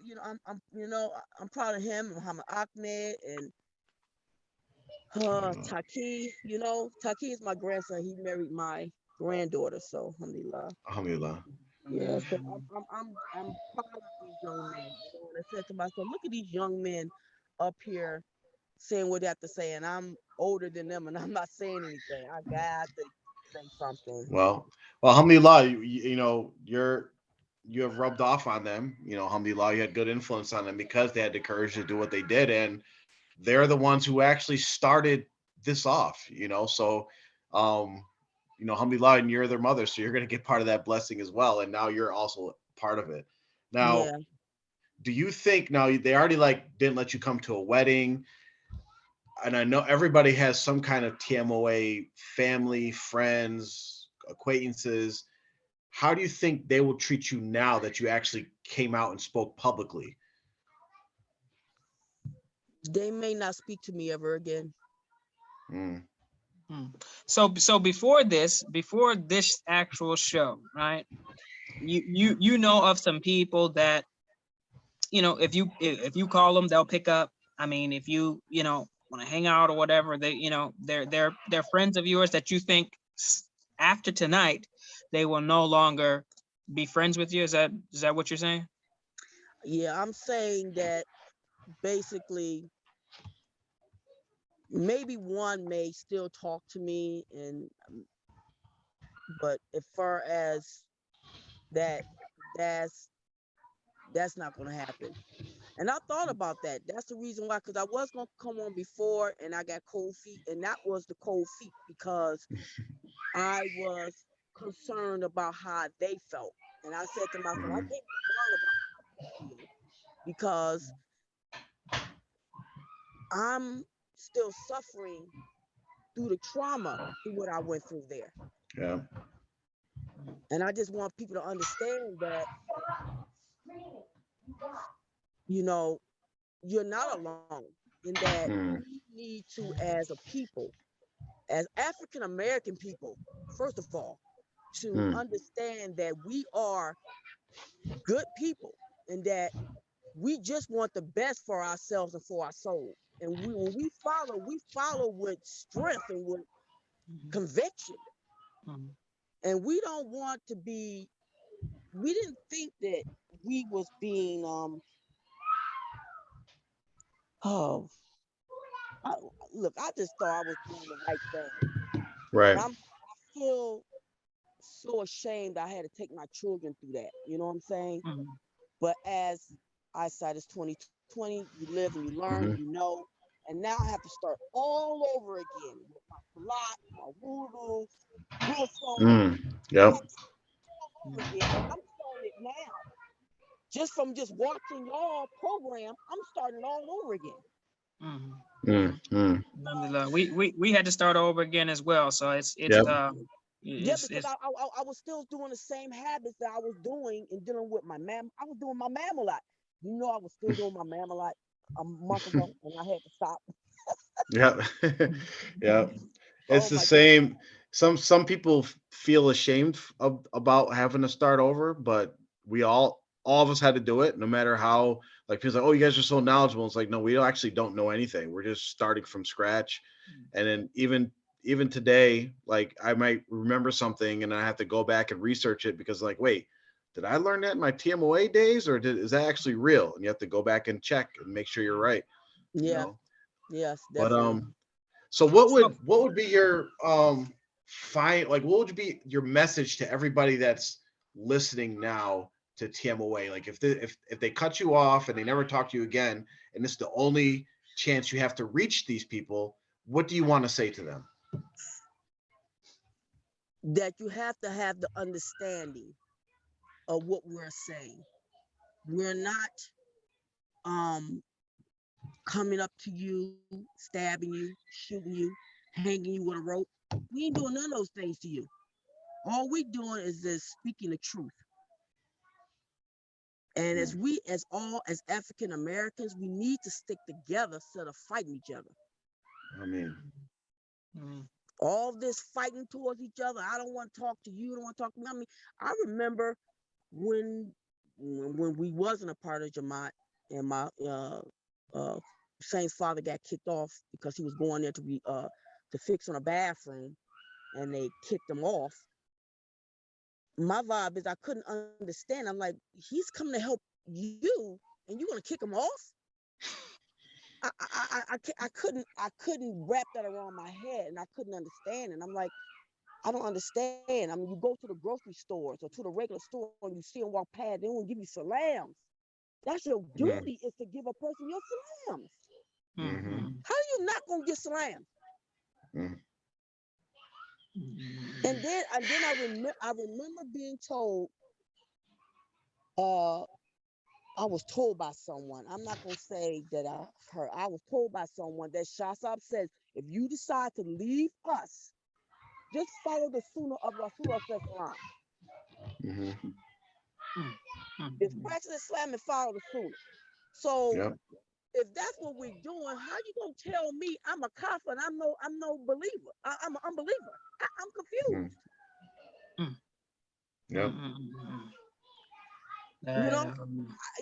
He, I'm proud of him, Muhammad Ahmed, and Taki. Taki is my grandson. He married my granddaughter, so alhamdulillah. Alhamdulillah. Yeah, so I'm proud of these young men. And I said to myself, look at these young men up here saying what they have to say, and I'm older than them, and I'm not saying anything. I got to say something. Well, alhamdulillah, you have rubbed off on them. Alhamdulillah, you had good influence on them because they had the courage to do what they did, and they're the ones who actually started this off. So alhamdulillah, and you're their mother, so you're going to get part of that blessing as well, and now you're also part of it. Now, do you think now they already didn't let you come to a wedding? And I know everybody has some kind of TMOA family, friends, acquaintances. How do you think they will treat you now that you actually came out and spoke publicly? They may not speak to me ever again. So before this actual show, right? You know of some people that if you call them, they'll pick up. I mean, if you want to hang out or whatever, they're friends of yours that you think after tonight they will no longer be friends with you. Is that what you're saying? Yeah, I'm saying that basically maybe one may still talk to me, but as far as that's not going to happen. And I thought about that. That's the reason why, because I was going to come on before and I got cold feet, and that was the cold feet because I was concerned about how they felt. And I said to myself, I can't be concerned about how they feel because I'm still suffering through the trauma through what I went through there. Yeah. And I just want people to understand that, you're not alone in that we need to, as a people, as African American people, first of all, to understand that we are good people and that we just want the best for ourselves and for our soul. And when we follow with strength and with conviction. And we don't want to be, we didn't think that we was being, look, I just thought I was doing the right thing. Right. I feel so ashamed I had to take my children through that. You know what I'm saying? But as eyesight is 20/20. You live and you learn, Mhm. you know. And now I have to start all over again with my salat, my wudu, ghusl, Yep. all over again. And I'm starting it now. Just from just watching y'all program, I'm starting all over again. Alhamdulillah. We had to start over again as well. So Yep. Yeah, because I was still doing the same habits that I was doing and dealing with my I was doing my mammalot. You know, I was still doing my mammalot a month ago, and I had to stop. Yep. Yep. Oh It's the my God. same. Some people feel ashamed about having to start over, but we all of us had to do it, no matter how, like, people say, oh, you guys are so knowledgeable. It's like, no, we actually don't know anything. We're just starting from scratch. And then even today, like, I might remember something and I have to go back and research it because, like, wait, did I learn that in my TMOA days, or is that actually real? And you have to go back and check and make sure you're right. You Yeah. know. Yes, But definitely. so So what would be your like, what would be your message to everybody that's listening now to TMOA? Like, if they cut you off and they never talk to you again, and this is the only chance you have to reach these people, what do you want to say to them? That you have to have the understanding of what we're saying. We're not coming up to you, stabbing you, shooting you, hanging you with a rope. We ain't doing none of those things to you. All we doing is just speaking the truth. And as as African Americans, we need to stick together instead of fighting each other. I mean, All this fighting towards each other. I don't want to talk to you. I don't want to talk to me. I mean, I remember when we wasn't a part of Jamaat, and my Saint's father got kicked off because he was going there to fix on a bathroom, and they kicked him off. My vibe is I couldn't understand. I'm like, he's coming to help you, and you're gonna kick him off? I couldn't wrap that around my head, and I couldn't understand. And I'm like, I don't understand. I mean, you go to the grocery stores or to the regular store and you see them walk past, they won't give you salams. That's your duty, is to give a person your salams. How are you not gonna get salams? And then I remember being told, I was told by someone, I'm not gonna say that I heard, I was told by someone that Shasab says, if you decide to leave us, just follow the sunnah of Rasulullah. Just practice Islam and follow the sunnah. So yep. if that's what we're doing, how you gonna tell me I'm a kafir and I'm no believer? I'm an unbeliever. I'm confused. Yep. You know,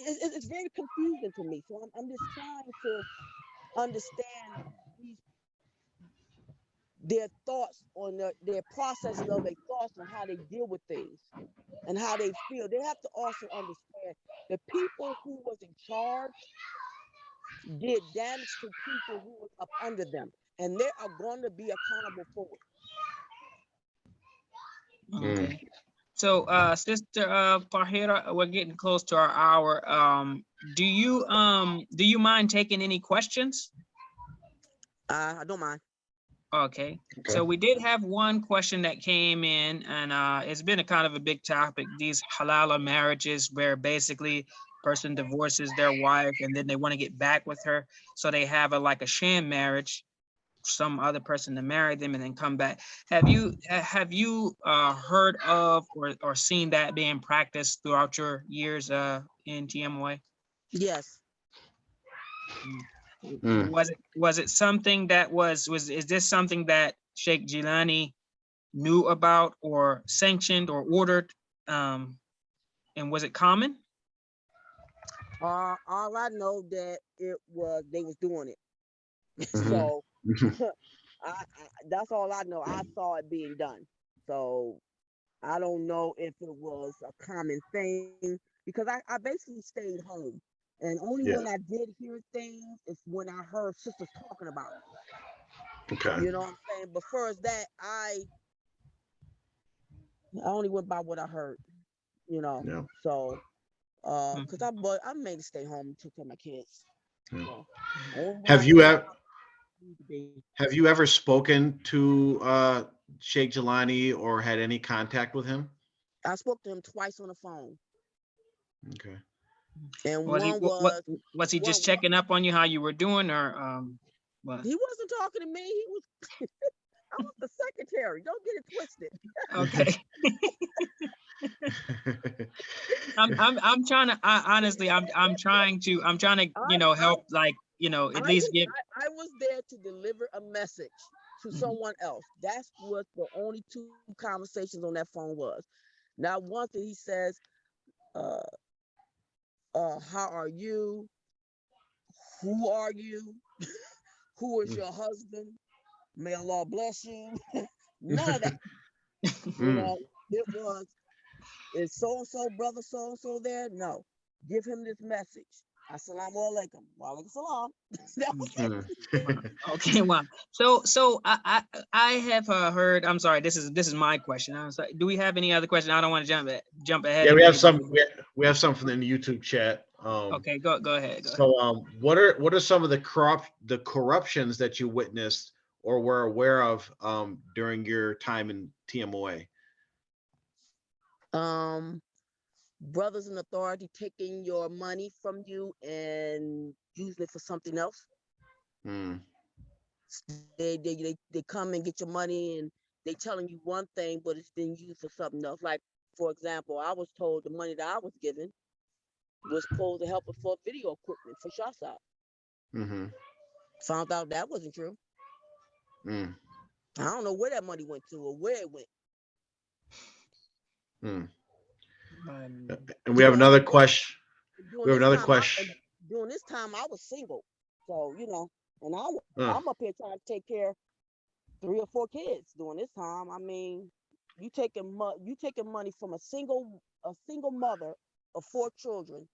it's very confusing to me. So I'm just trying to understand their thoughts on their processes of their thoughts on how they deal with things and how they feel. They have to also understand the people who was in charge did damage to people who was up under them, and they are going to be accountable for it. okay. So Sister Tahirah, we're getting close to our hour. Do you mind taking any questions? I don't mind. Okay. So we did have one question that came in, and it's been a kind of a big topic, these halal marriages, where basically person divorces their wife and then they want to get back with her. So they have like a sham marriage, some other person to marry them and then come back. Have you heard of or seen that being practiced throughout your years in TMOA? Yes. Was it something that is this something that Sheikh Jilani knew about or sanctioned or ordered, and was it common? All I know that they was doing it. So that's all I know. I saw it being done. So I don't know if it was a common thing because I basically stayed home. And only when I did hear things is when I heard sisters talking about it. Okay. You know what I'm saying? But first that I only went by what I heard, you know. Yeah. So Cause I made to stay home and took care of my kids. Yeah. So, only when I Have you felt ever I need to be. have you ever spoken to Sheikh Jelani or had any contact with him? I spoke to him twice on the phone, Okay. and Was he one what was was he just one. checking up on you how you were doing, or what? He wasn't talking to me. He was. I was the secretary. Don't get it twisted. Okay. I'm trying to honestly I'm trying to I help, like I at least was give. I was there to deliver a message to Mhm. someone else. That's what the only two conversations on that phone was. Now once that he says, uh, how are you? Who are you? Who is your husband? May Allah bless you. None of that. You Mm. know, it was, is so and so brother so and so there? No. Give him this message. Assalamu alaikum. Wa alaikum salam. That was it. Mm. Wow. Okay, wow. So I have heard. I'm sorry. This is my question. I'm sorry. Do we have any other question? I don't want to jump ahead Yeah, of we have anybody. some. We have some from the YouTube chat. Okay, go ahead. Go ahead. So, what are some of the corruptions that you witnessed or were aware of during your time in TMOA? Brothers in authority taking your money from you and using it for something else. Mm. They come and get your money and they telling you one thing, but it's being used for something else. Like, for example, I was told the money that I was given was supposed to help us for video equipment for shots out. Mm-hmm. Found out that wasn't true. Mm. I don't know where that money went to or where it went. Mm. Um, And we have another During question. We have this another time, question. during this time, I was single, so and Uh, I'm up here trying to take care of 3 or 4 kids. During this time, I mean, you taking money from a single mother of 4 children.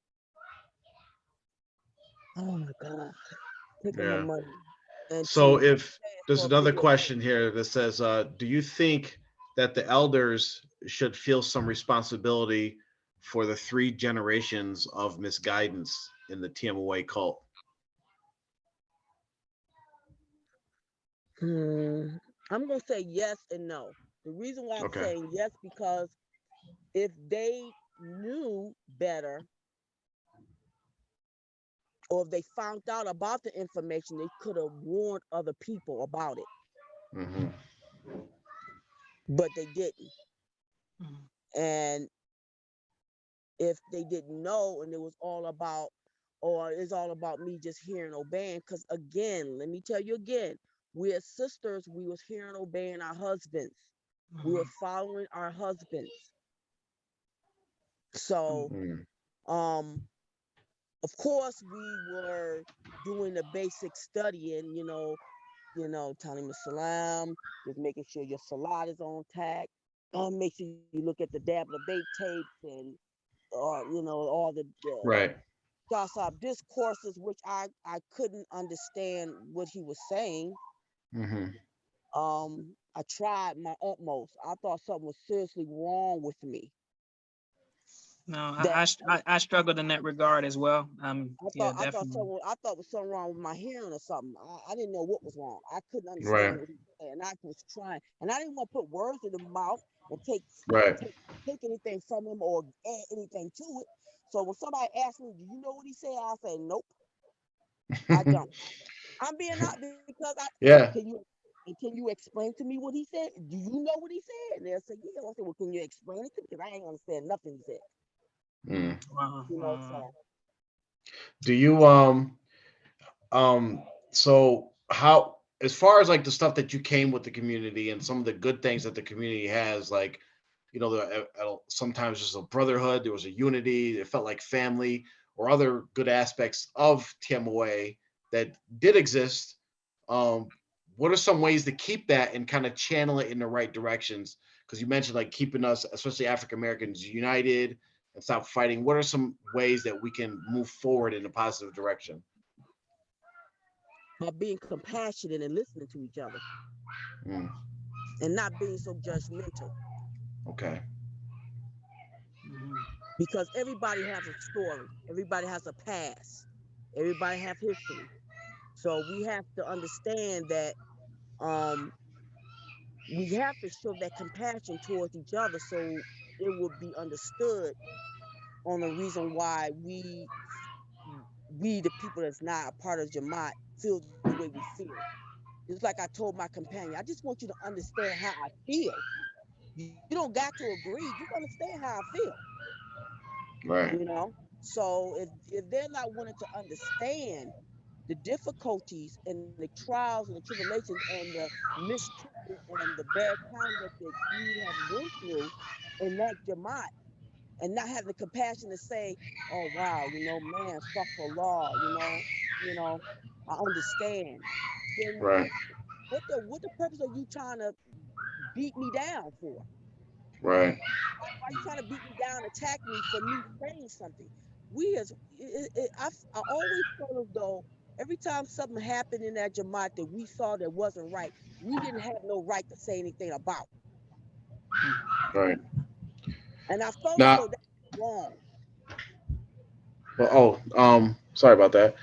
Oh my God, taking my yeah. money and So, to if pay there's for another video. question here that says, do you think that the elders should feel some responsibility for the 3 generations of misguidance in the TMOA cult? I'm gonna say yes and no. The reason why I'm Okay. saying yes because if they knew better or if they found out about the information, they could have warned other people about it, Mm-hmm. but they didn't. mhm. And if they didn't know and it was all about, or it's all about me just hearing obeying, because again, let me tell you again, we as sisters, we was hearing obeying our husbands. We were following our husbands. So, Mm. of course, we were doing the basic studying, Talim Salam, just making sure your salat is on tack. Make sure you look at the dab debate tapes and, all the Right. Shasab discourses, which I couldn't understand what he was saying. Mm-hmm. I tried my utmost. I thought something was seriously wrong with me. No, That I struggled in that regard as well. Yeah, I thought definitely. was something wrong with my hearing or something. I didn't know what was wrong. I couldn't Right. understand what he was saying. And I was trying, and I didn't want to put words in his mouth and take Right. take take anything from him or add anything to it. So when somebody asked me, "Do you know what he said?" I say, "Nope, I don't." I'm being out because Yeah. can you explain to me what he said? Do you know what he said? And they'll say, "Yeah." I say, "Well, can you explain it to me? Because I ain't understand nothing he said." Mm. So. Do you so how, as far as like the stuff that you came with the community and some of the good things that the community has, like, sometimes there's a brotherhood, there was a unity, it felt like family, or other good aspects of TMOA that did exist. um what are some ways to keep that and kind of channel it in the right directions? Because you mentioned like keeping us, especially African Americans, united and stop fighting. What are some ways that we can move forward in a positive direction? By being compassionate and listening to each other Mm, and not being so judgmental. okay. Mhm. because everybody has a story, everybody has a past, everybody have history. So we have to understand that um, we have to show that compassion towards each other so it will be understood on the reason why we the people that's not a part of Jamaat feel the way we feel. Just like I told my companion, I just want you to understand how I feel. You don't got to agree, just understand how I feel, Right. you know? So if they're not wanting to understand the difficulties and the trials and the tribulations and the mistreatment and the bad conduct that we have went through in that Jamaat, and not having the compassion to say, "Oh wow, man, astaghfirullah, I understand." Then Right. what the purpose of you trying to beat me down for? Right. Why you trying to beat me down, attack me for me saying something? We as I always feel as though every time something happened in that Jamaat that we saw that wasn't right, we didn't have no right to say anything about, Right. and I felt as Now, though that's wrong. well, sorry about that.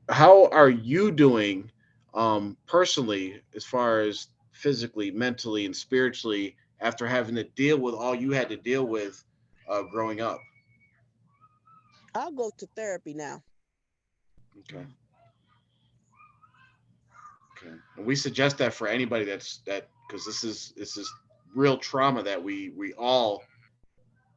How are you doing, personally, as far as physically, mentally, and spiritually, after having to deal with all you had to deal with, growing up? I'll go to therapy now. Okay. Okay. And we suggest that for anybody because this is real trauma that we all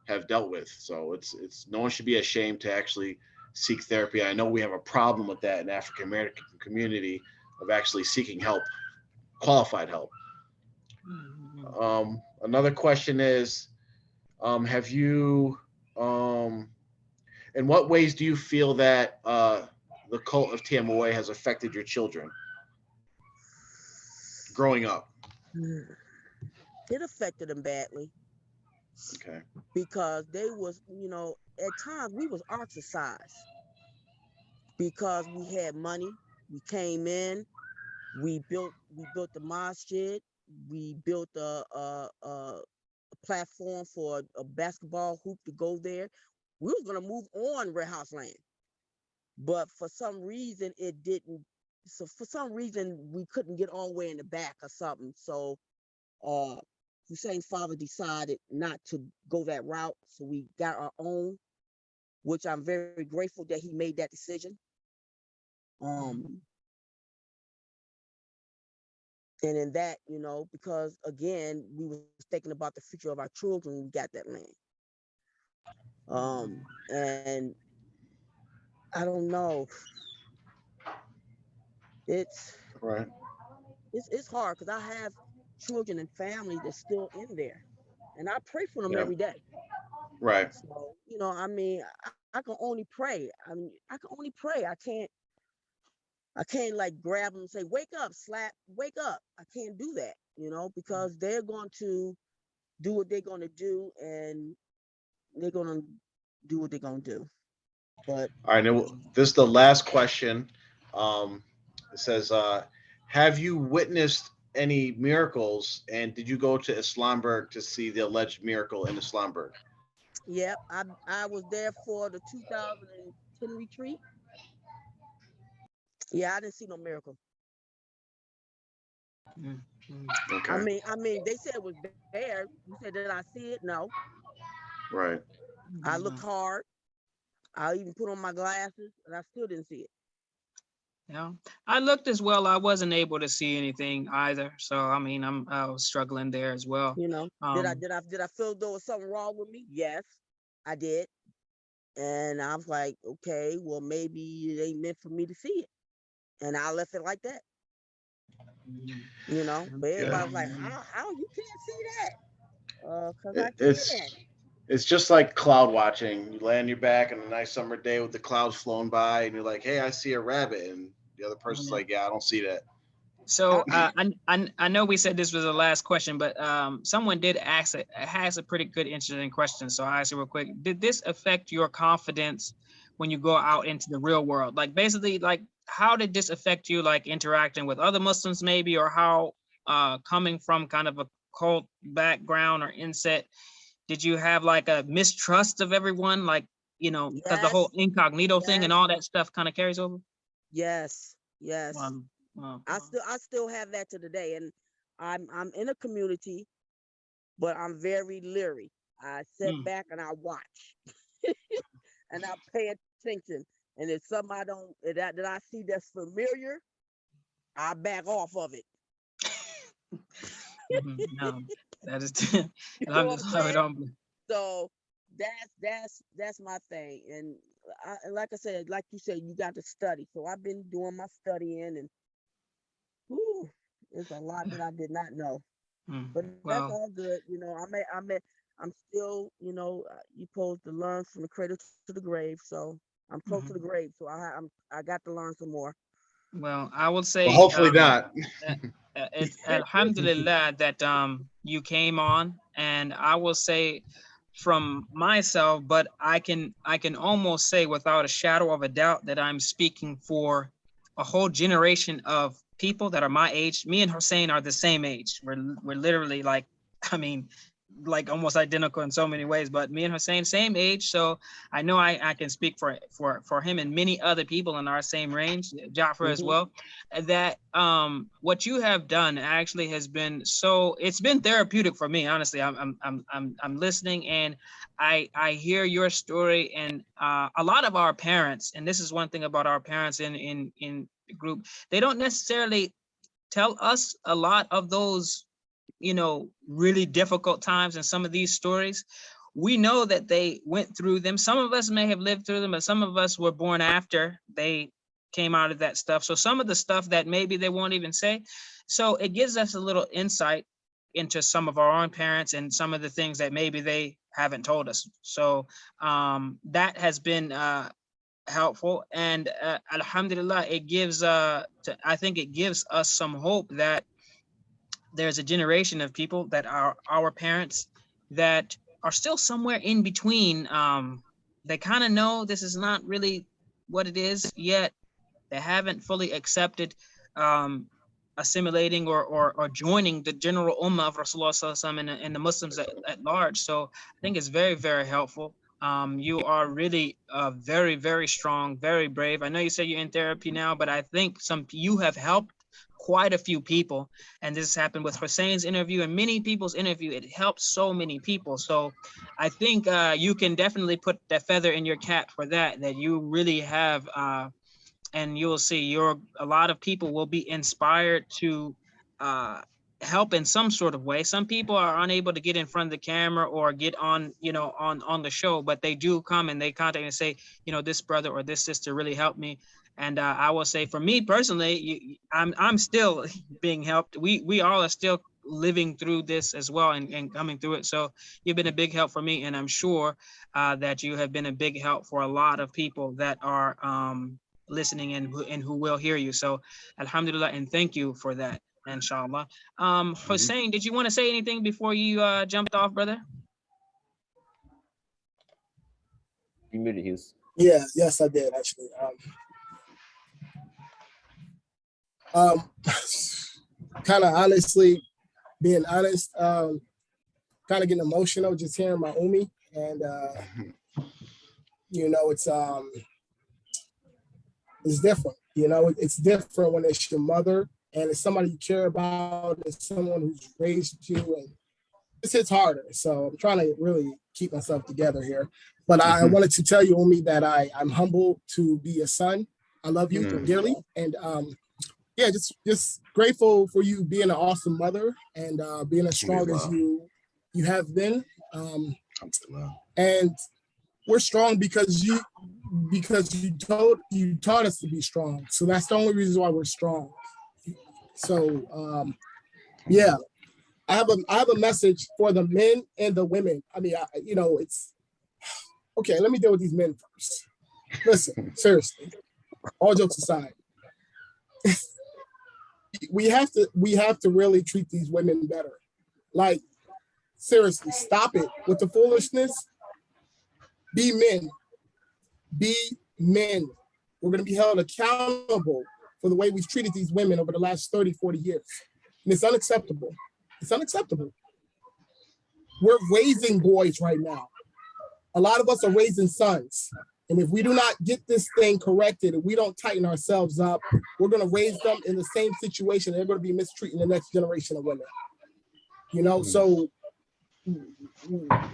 have dealt with. So it's no one should be ashamed to actually seek therapy. I know we have a problem with that in African American community of actually seeking help, qualified help. Another question is, have you, in what ways do you feel that the cult of Tmoa has affected your children growing up? It affected them badly Okay. because they was, at times we was ostracized because we had money. We came in, we built the masjid, we built a platform for a basketball hoop to go there. We was gonna move on Red House Land, but for some reason it didn't. So for some reason we couldn't get all the way in the back or something. So uh Hussein's father decided not to go that route. So we got our own, which I'm very grateful that he made that decision. Um, and in that, because again, we was thinking about the future of our children when we got that land. And I don't know. It's Right. it's hard because I have children and family that's still in there, and I pray for them Yeah. every day. Right. So I mean, I can only pray. I mean, I can only pray. I can't like grab them and say, "Wake up, slap, wake up." I can't do that, because they're going to do what they're going to do, and they're going to do what they're going to do. But All right. Now, this is the last question. It says, have you witnessed any miracles, and did you go to Islamberg to see the alleged miracle in Islamberg? yep, I was there for the 2010 retreat. Yeah, I didn't see no miracle. I Okay. mean, I mean, they said it was there. You said, did I see it? No. Right. I looked hard. I even put on my glasses, and I still didn't see it. Yeah, I looked as well. I wasn't able to see anything either. So I mean, I was struggling there as well. Did I Um, did I did I feel there was something wrong with me? Yes, I did. And I was like, okay, well maybe it ain't meant for me to see it. And I left it like that. But Yeah. everybody was like, how you can't see that? Cause I It, can. it's just like cloud watching. You lay on your back on a nice summer day with the clouds flowing by, and you're like, "Hey, I see a rabbit," and the other person's yeah. like, "Yeah, I don't see that." So I, I know we said this was the last question, but someone did has a pretty good interesting question. So I ask you real quick: did this affect your confidence when you go out into the real world? Like basically, like how did this affect you, like interacting with other Muslims, maybe, or how coming from kind of a cult background or inset, did you have like a mistrust of everyone? Like, you know, because the whole Yes, incognito thing and yes, all that stuff kind of carries over? yes, yes. Wow. I still have that to today, and I'm in a community, but I'm very leery. I sit Mm. back and I watch, and I pay attention. And if something I don't that I see that's familiar, I back off of it. No, that is, You know what I'm alhamdulillah, we saying? don't. So that's my thing. And like I said, like you said, you got to study. So I've been doing my studying, and whew, there's a lot that I did not know. Mm. But that's Well, all good. You know, I'm still, you know, you supposed to learn from the cradle to the grave. So I'm close to the mhm. grave. So I got to learn some more. Well, I would Well, say, hopefully not. it's alhamdulillah that you came on, and I will say from myself, but I can almost say without a shadow of a doubt that I'm speaking for a whole generation of people that are my age. Me and Hussein are the same age. We're literally like, I mean, like almost identical in so many ways, but me and Hussein same age. So I know I can speak for him and many other people in our same range, Jafar as Mhm. well, that what you have done actually has been it's been therapeutic for me, honestly. I'm listening, and I hear your story, and a lot of our parents, and this is one thing about our parents in the group, they don't necessarily tell us a lot of those, you know, really difficult times. And some of these stories, we know that they went through them. Some of us may have lived through them, but some of us were born after they came out of that stuff. So some of the stuff that maybe they won't even say. So it gives us a little insight into some of our own parents and some of the things that maybe they haven't told us. So that has been helpful. And alhamdulillah, it gives I think it gives us some hope that there's a generation of people that are our parents that are still somewhere in between. They kind of know this is not really what it is yet. They haven't fully accepted assimilating or joining the general ummah of Rasulullah Sallallahu Alaihi Wasallam and the Muslims at large. So I think it's very, very helpful. You are really very, very strong, very brave. I know you say you're in therapy now, but I think you have helped quite a few people. And this happened with Hussein's interview and many people's interview. It helped so many people. So I think you can definitely put that feather in your cap for that you really have, and you'll see a lot of people will be inspired to help in some sort of way. Some people are unable to get in front of the camera or get on, you know, on the show, but they do come and they contact and say, you know, this brother or this sister really helped me. And I will say, for me personally, I'm still being helped. We all are still living through this as well and coming through it. So you've been a big help for me, and I'm sure that you have been a big help for a lot of people that are listening and who will hear you. So alhamdulillah, and thank you for that, inshallah. Hussein, did you want to say anything before you jumped off, brother? You muted his. Yeah, yes, I did actually. Kind of honestly, being honest, kind of getting emotional just hearing my Umi, and you know, it's different. You know, it's different when it's your mother and it's somebody you care about, it's someone who's raised you, and this hits harder. So I'm trying to really keep myself together here. But I wanted to tell you, Umi, that I'm humbled to be a son. I love you dearly, and yeah, just grateful for you being an awesome mother and being as strong as you have been. And we're strong because you taught us to be strong. So that's the only reason why we're strong. So yeah, I have a message for the men and the women. I mean, you know, it's okay. Let me deal with these men first. Listen, seriously, all jokes aside, we have to really treat these women better. Like, seriously, stop it with the foolishness. Be men. Be men. We're going to be held accountable for the way we've treated these women over the last 30, 40 years. And it's unacceptable. It's unacceptable. we're raising boys right now. A lot of us are raising sons. And if we do not get this thing corrected, if we don't tighten ourselves up, we're going to raise them in the same situation. They're going to be mistreating the next generation of women. You know, so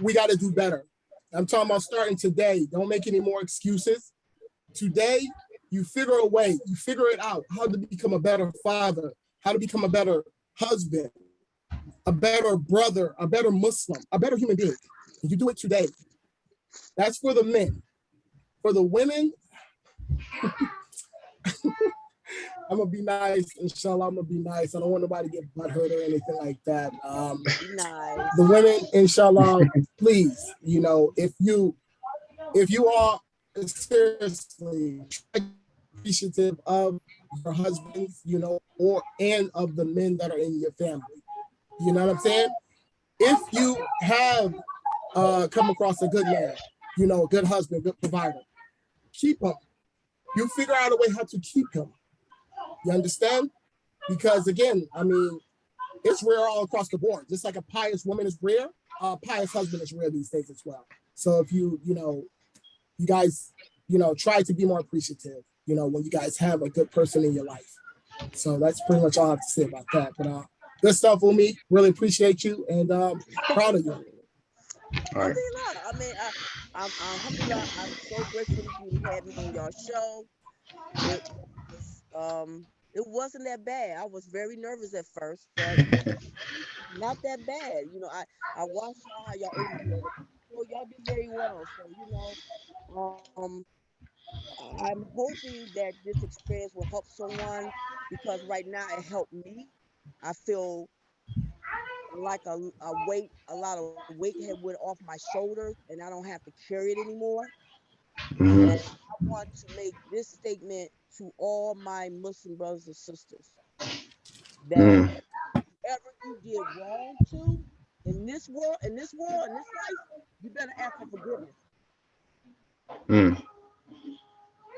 we got to do better. I'm talking about starting today. Don't make any more excuses. Today, you figure a way, you figure it out, how to become a better father, how to become a better husband, a better brother, a better Muslim, a better human being. And you do it today. That's for the men. For the women, I'm gonna be nice, inshallah. I'm gonna be nice. I don't want nobody to get butthurt or anything like that. Nice. The women, inshallah, please, you know, if you are seriously appreciative of your husbands, you know, and of the men that are in your family, you know what I'm saying? If you have come across a good man, you know, a good husband, good provider, keep him. You figure out a way how to keep him. You understand? Because again, I mean, it's rare all across the board. Just like a pious woman is rare, a pious husband is rare these days as well. So if you guys, try to be more appreciative, when you guys have a good person in your life. So that's pretty much all I have to say about that. But good stuff, Umi. Really appreciate you and proud of you. All right. I mean, I'm so grateful that you had me on your show. It wasn't that bad. I was very nervous at first, but not that bad. I watched y'all how y'all interviewed. So y'all did very well. So I'm hoping that this experience will help someone because right now it helped me. I feel like a lot of weight had went off my shoulders, and I don't have to carry it anymore. Mhm. And I want to make this statement to all my Muslim brothers and sisters that whoever you did wrong to in this world, in this life, you better ask for forgiveness. Mm.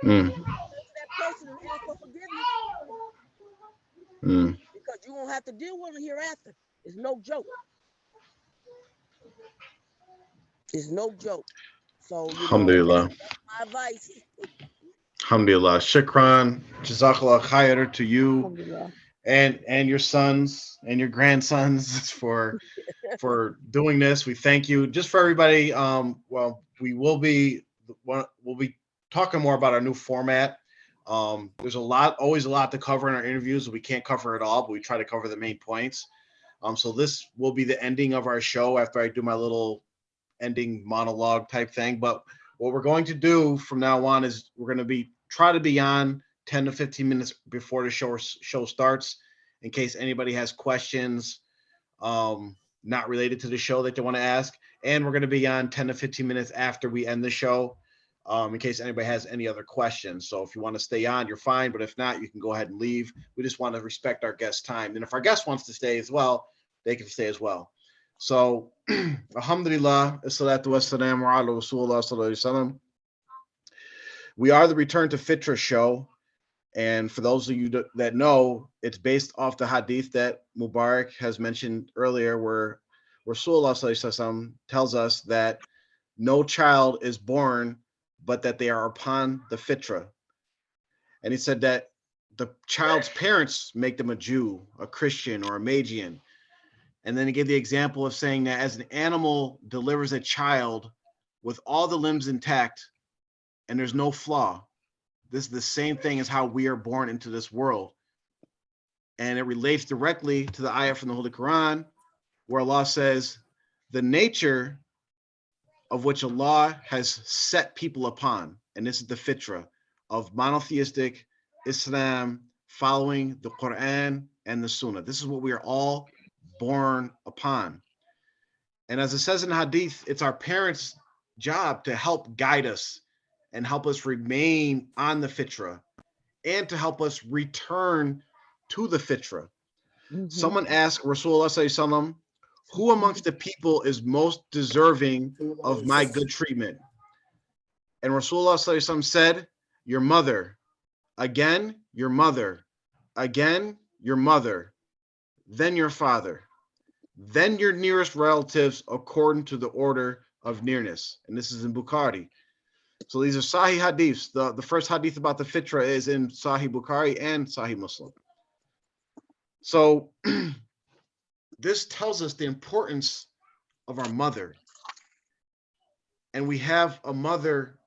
Mm. Go to that person and ask for forgiveness Mm. because you won't have to deal with it hereafter. It's no joke. It's no joke. So, Alhamdulillah. that's my advice. Alhamdulillah. Shukran. Jazakallah khair to you Alhamdulillah. and your sons and your grandsons for doing this. We thank you. Just for everybody, well, we'll be talking more about our new format. There's always a lot to cover in our interviews. We can't cover it all, but we try to cover the main points. So this will be the ending of our show after I do my little ending monologue type thing. But what we're going to do from now on is we're going to try to be on 10 to 15 minutes before the show starts in case anybody has questions not related to the show that they want to ask. And we're going to be on 10 to 15 minutes after we end the show in case anybody has any other questions. So if you want to stay on, you're fine. But if not, you can go ahead and leave. We just want to respect our guest's time. And if our guest wants to stay as well, they can stay as well. So, alhamdulillah, salatu wassalam wa ala rasulullah sallallahu alaihi wasallam. We are the Return to FITRAH show. And for those of you that know, it's based off the hadith that Mubarak has mentioned earlier, where Rasulullah sallallahu alaihi wasallam tells us that no child is born, but that they are upon the FITRAH. And he said that the child's parents make them a Jew, a Christian, or a Magian. And then he gave the example of saying that as an animal delivers a child with all the limbs intact and there's no flaw, this is the same thing as how we are born into this world. And it relates directly to the ayah from the Holy Quran, where Allah says, the nature of which Allah has set people upon, and this is the fitrah of monotheistic Islam, following the Quran and the Sunnah. This is what we are all born upon. And as it says in the hadith, it's our parents' job to help guide us and help us remain on the fitrah and to help us return to the fitrah. Someone asked Rasulullah sallallahu alaihi wasallam, who amongst the people is most deserving of my good treatment? And Rasulullah sallallahu alaihi wasallam said, your mother, again, your mother, again, your mother, then your father. then your nearest relatives according to the order of nearness. And this is in Bukhari. So these are Sahih hadiths. The first hadith about the FITRAH is in Sahih Bukhari and Sahih Muslim. So this tells us the importance of our mother. And we have a mother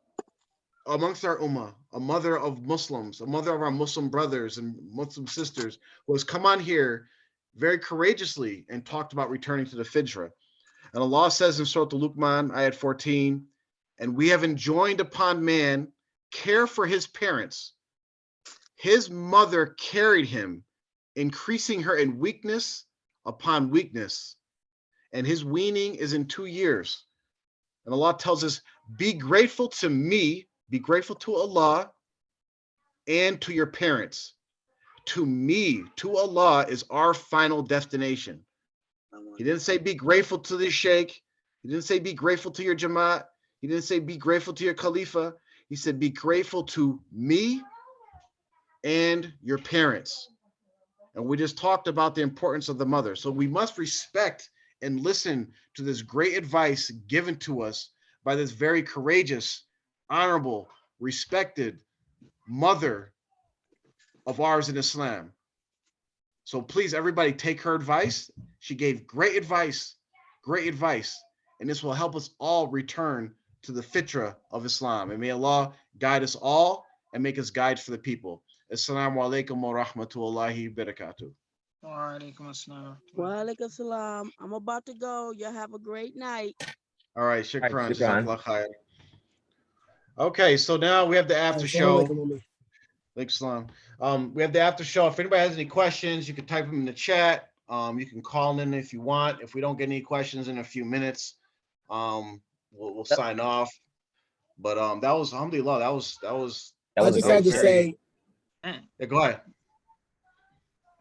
amongst our ummah, a mother of Muslims, a mother of our Muslim brothers and Muslim sisters, who has come on here very courageously and talked about returning to the FITRAH. And Allah says in Surah Al-Luqman, ayat 14, and we have enjoined upon man care for his parents. His mother carried him, increasing her in weakness upon weakness. And his weaning is in 2 years. And Allah tells us, be grateful to me, be grateful to Allah and to your parents. To me, to Allah is our final destination. He didn't say be grateful to the sheikh. He didn't say be grateful to your jamaat. He didn't say be grateful to your khalifa. He said be grateful to me and your parents. And we just talked about the importance of the mother. So we must respect and listen to this great advice given to us by this very courageous, honorable, respected mother of ours in Islam. So please, everybody, take her advice. She gave great advice, and this will help us all return to the FITRAH of Islam. And may Allah guide us all and make us guides for the people. Assalamu alaikum wa rahmatullahi wa barakatuh. Wa alaikum assalam. Wa alaikum salam. I'm about to go. Y'all have a great night. All right, shukran. All right, shukran. Jazakallah khair. Okay, so now we have the after show. Thanks, Salam. We have the after show. If anybody has any questions, you can type them in the chat. You can call in if you want. If we don't get any questions in a few minutes, we'll sign off. But that was alhamdulillah. That was. I just had to say. Yeah, go ahead.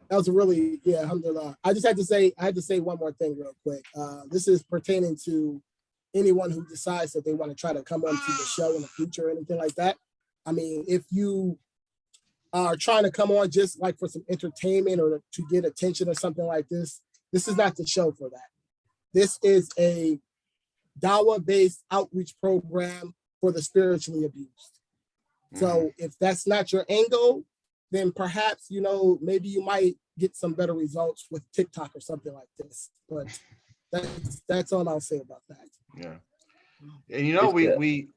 That was really, alhamdulillah. I had to say one more thing real quick. This is pertaining to anyone who decides that they want to try to come onto the show in the future or anything like that. I mean, if you are trying to come on just like for some entertainment or to get attention or something like this, this is not the show for that. This is a dawah-based outreach program for the spiritually abused. So if that's not your angle, then perhaps, maybe you might get some better results with TikTok or something like this. But that's all I'll say about that. Yeah. And we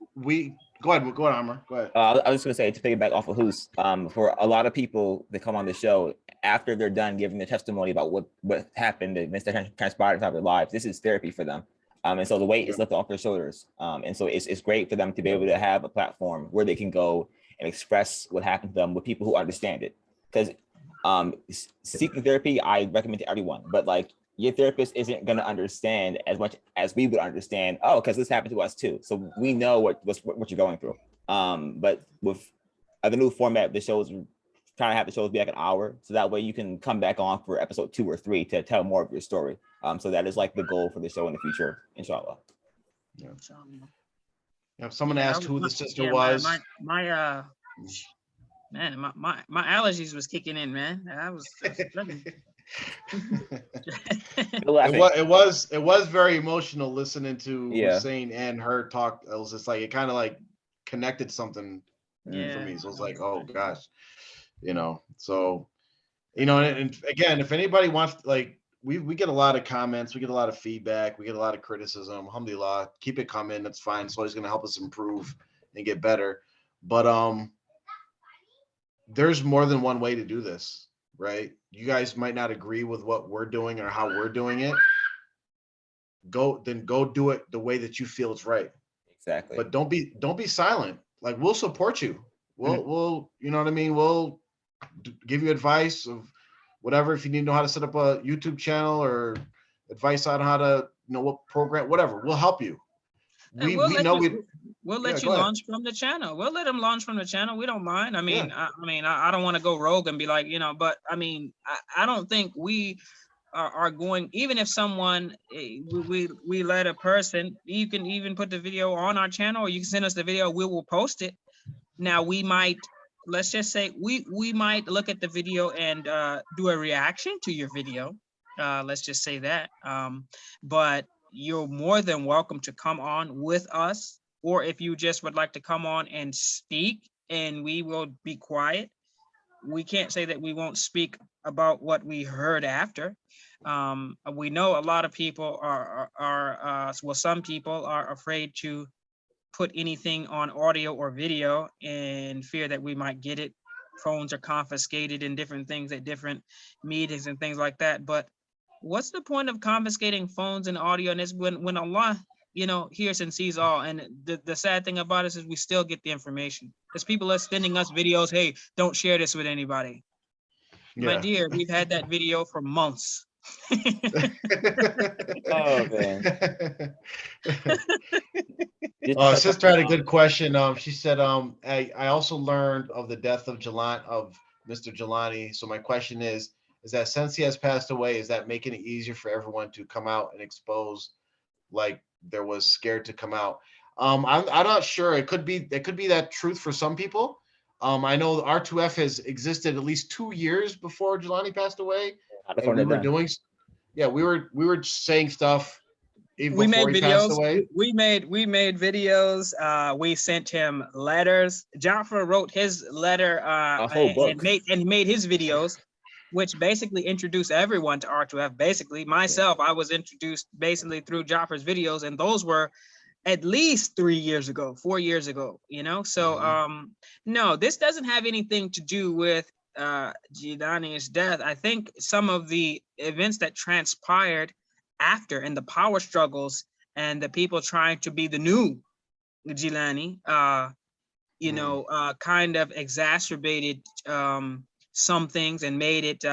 go ahead, Amr. Go ahead. I was just gonna say, to piggyback off of Hus, for a lot of people that come on the show, after they're done giving their testimony about what happened, the events that transpired inside their lives, this is therapy for them. And so the weight is lifted off their shoulders. And so it's great for them to be able to have a platform where they can go and express what happened to them with people who understand it. Because seeking therapy, I recommend to everyone, but like your therapist isn't going to understand as much as we would understand. Oh, because this happened to us too. So we know what you're going through. But with the new format, the shows, trying to have the shows be like an hour, so that way you can come back on for episode 2 or 3 to tell more of your story. So that is like the goal for the show in the future, inshallah. Yeah. If someone asked who the sister was, my allergies was kicking in, man. I was it was very emotional listening to Hussein and her talk. It was just like, it kind of like connected something for me. So it was like, oh gosh, so, and again, if anybody wants, like, we get a lot of comments, we get a lot of feedback, we get a lot of criticism. Alhamdulillah, keep it coming. That's fine. It's always going to help us improve and get better. But there's more than one way to do this, right? You guys might not agree with what we're doing or how we're doing it. Go do it the way that you feel is right. Exactly. But don't be silent. Like, we'll support you. We'll you know what I mean? We'll give you advice of whatever. If you need to know how to set up a YouTube channel or advice on how to, what program, whatever, we'll help you. We'll let you launch from the channel. We'll let them launch from the channel. We don't mind. I mean, I don't want to go rogue and be like, but I mean, I don't think we are going, even if someone, we let a person, you can even put the video on our channel, or you can send us the video, we will post it. Now we might, let's just say we might look at the video and do a reaction to your video. Let's just say that. But you're more than welcome to come on with us, or if you just would like to come on and speak, and we will be quiet. We can't say that we won't speak about what we heard after. We know a lot of people well, some people are afraid to put anything on audio or video in fear that we might get it. Phones are confiscated and different things at different meetings and things like that. But what's the point of confiscating phones and audio? And it's when Allah, hears and sees all. And the sad thing about it is we still get the information. Because people are sending us videos, hey, don't share this with anybody. My dear, we've had that video for months. Oh man. Sister had a good question. She said, I also learned of the death of Mr. Jelani. So my question is that since he has passed away, is that making it easier for everyone to come out and expose, like there was scared to come out? I'm not sure. It could be that truth for some people. I know the R2F has existed at least 2 years before Jelani passed away. And we were saying stuff even before he passed away. We made videos. We sent him letters. Jafar wrote his letter and made his videos, which basically introduced everyone to R2F. Basically, myself, I was introduced basically through Jafar's videos, and those were at least 4 years ago, So no, this doesn't have anything to do with Jilani's death. I think some of the events that transpired after and the power struggles and the people trying to be the new Jilani, kind of exacerbated some things and made it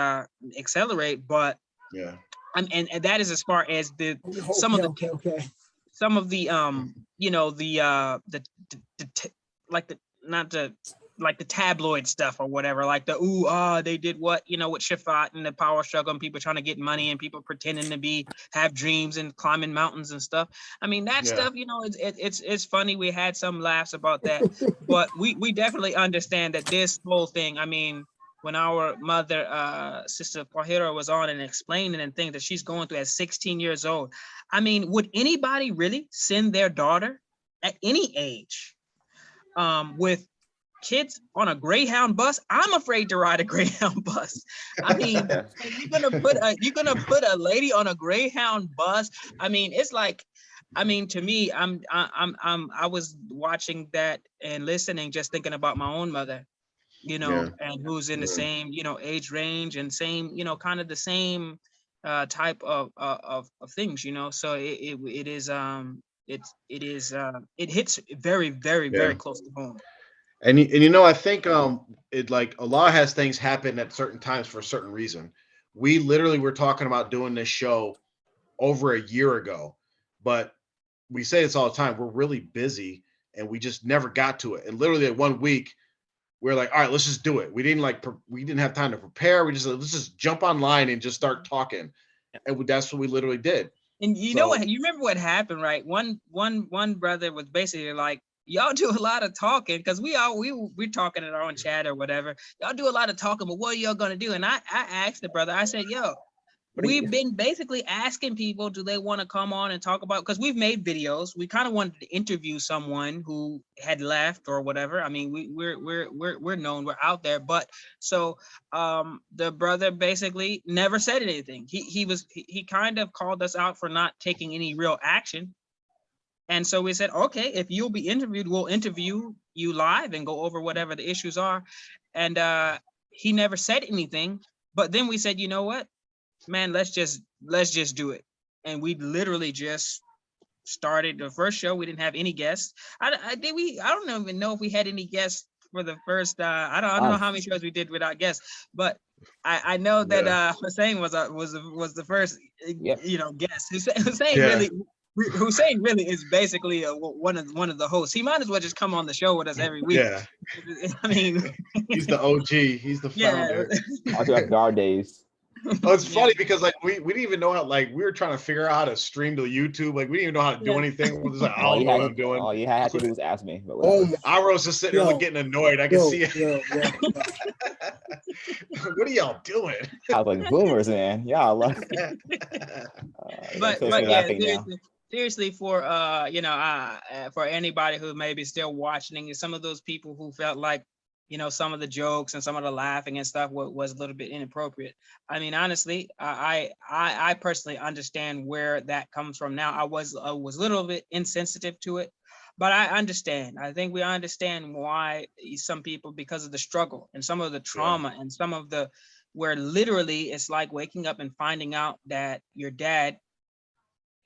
accelerate. But and that is as far as some of the like the tabloid stuff or whatever, like they did what, with Shafat and the power struggle and people trying to get money and people pretending to have dreams and climbing mountains and stuff. I mean, that stuff, it's funny. We had some laughs about that, but we definitely understand that this whole thing, I mean, when our mother, Sister Tahirah, was on and explaining and things that she's going through at 16 years old. I mean, would anybody really send their daughter at any age with kids on a Greyhound bus? I'm afraid to ride a Greyhound bus. I mean, you're gonna put a lady on a Greyhound bus. I mean, it's like, I mean, to me, I was watching that and listening, just thinking about my own mother, and who's in the same, age range and same, kind of the same type of things, So it hits very, very, very close to home. And I think it, like, Allah has things happen at certain times for a certain reason. We literally were talking about doing this show over a year ago, but we say this all the time. We're really busy and we just never got to it. And literally at 1 week, we're like, all right, let's just do it. We didn't have time to prepare. Let's just jump online and just start talking. And that's what we literally did. And know what? You remember what happened, right? One brother was basically like, y'all do a lot of talking, because we're talking in our own chat or whatever. Y'all do a lot of talking, but what are y'all gonna do? And I asked the brother, I said, yo, we've been basically asking people, do they want to come on and talk about, because we've made videos. We kind of wanted to interview someone who had left or whatever. I mean, we're known, we're out there. But so the brother basically never said anything. He kind of called us out for not taking any real action. And so we said, okay, if you'll be interviewed, we'll interview you live and go over whatever the issues are. And he never said anything. But then we said, you know what, man, let's just do it. And we literally just started the first show. We didn't have any guests. I don't even know if we had any guests for the first. I don't know how many shows we did without guests. But I know that Hussein was the first, guest. Hussein really is basically one of the hosts. He might as well just come on the show with us every week. Yeah, I mean, he's the OG. He's the founder. R2F Guard days. Oh, it's Yeah. funny because like we didn't even know how, like we were trying to figure out how to stream to YouTube. Like we didn't even know how to do Yeah. anything. We're just like, I All don't you know what had I'm doing. all you had to do was ask me, but Oh whatever. my, I was just sitting there Yo. getting annoyed. I could yo, see it. yo, yo, yo. What are y'all doing? I was like, boomers, man. Y'all love But me yeah, laughing now. seriously, for for anybody who may be still watching, some of those people who felt like, some of the jokes and some of the laughing and stuff was a little bit inappropriate. I mean, honestly, I personally understand where that comes from. Now, I was a little bit insensitive to it, but I understand. I think we understand why some people, because of the struggle and some of the trauma and some of the, where literally it's like waking up and finding out that your dad,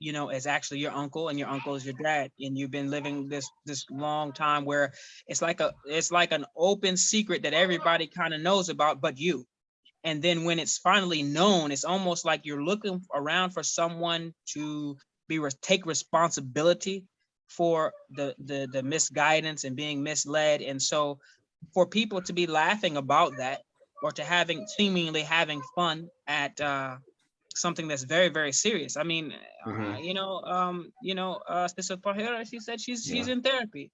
is actually your uncle, and your uncle is your dad, and you've been living this long time where it's like an open secret that everybody kind of knows about but you. And then when it's finally known, it's almost like you're looking around for someone to take responsibility for the misguidance and being misled. And so for people to be laughing about that, or to seemingly having fun at something that's very, very serious. I mean, Sister Tahirah, she said she's in therapy,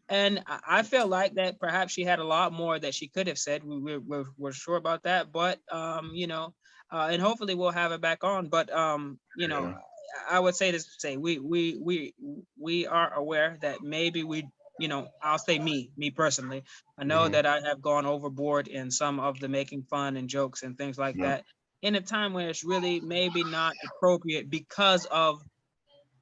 and I feel like that perhaps she had a lot more that she could have said. We're sure about that, but and hopefully we'll have it back on. But I would say we are aware that maybe I'll say me personally, I know that I have gone overboard in some of the making fun and jokes and things like that in a time where it's really maybe not appropriate because of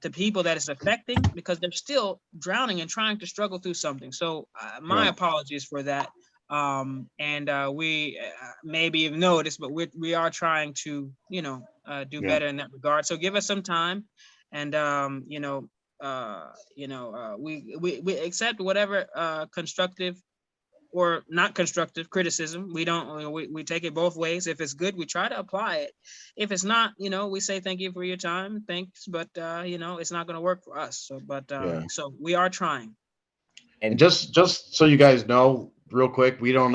the people that it's affecting, because they're still drowning and trying to struggle through something. So my apologies for that. We maybe have noticed, but we are trying to, do better in that regard. So give us some time, and we accept whatever constructive or not constructive criticism. We don't, we take it both ways. If it's good, we try to apply it. If it's not, we say thank you for your time, thanks, but it's not going to work for us. So, but so we are trying. And just so you guys know, real quick, we don't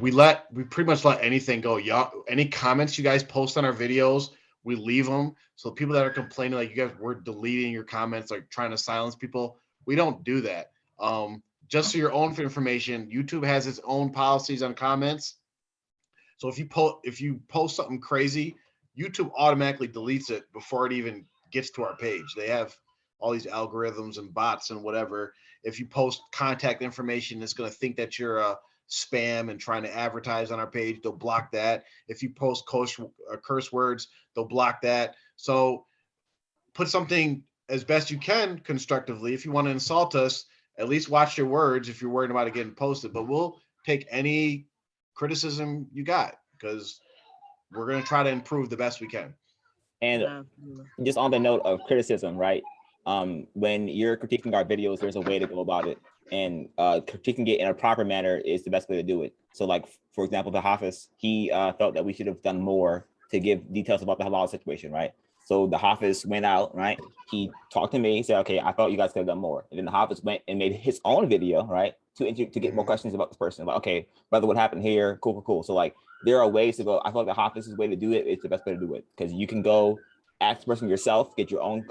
we pretty much let anything go. Y'all, any comments you guys post on our videos, we leave them. So people that are complaining, like you guys were deleting your comments, like trying to silence people, we don't do that. Just for your own information, YouTube has its own policies on comments. So if you post something crazy, YouTube automatically deletes it before it even gets to our page. They have all these algorithms and bots and whatever. If you post contact information, it's going to think that you're spam and trying to advertise on our page. They'll block that. If you post curse words, they'll block that. So put something as best you can constructively. If you want to insult us, at least watch your words if you're worried about it getting posted. But we'll take any criticism you got, because we're going to try to improve the best we can. And just on the note of criticism, right? When you're critiquing our videos, there's a way to go about it. And critiquing it in a proper manner is the best way to do it. So like, for example, the Hafiz, he felt that we should have done more to give details about the halal situation, right? So the Hafiz went out, right? He talked to me, he said, okay, I thought you guys could have done more. And then the Hafiz went and made his own video, right? To get more questions about this person. Like, okay, brother, what happened here? Cool. So like, there are ways to go. I feel like the Hafiz's way to do it is the best way to do it, because you can go ask the person yourself, get your own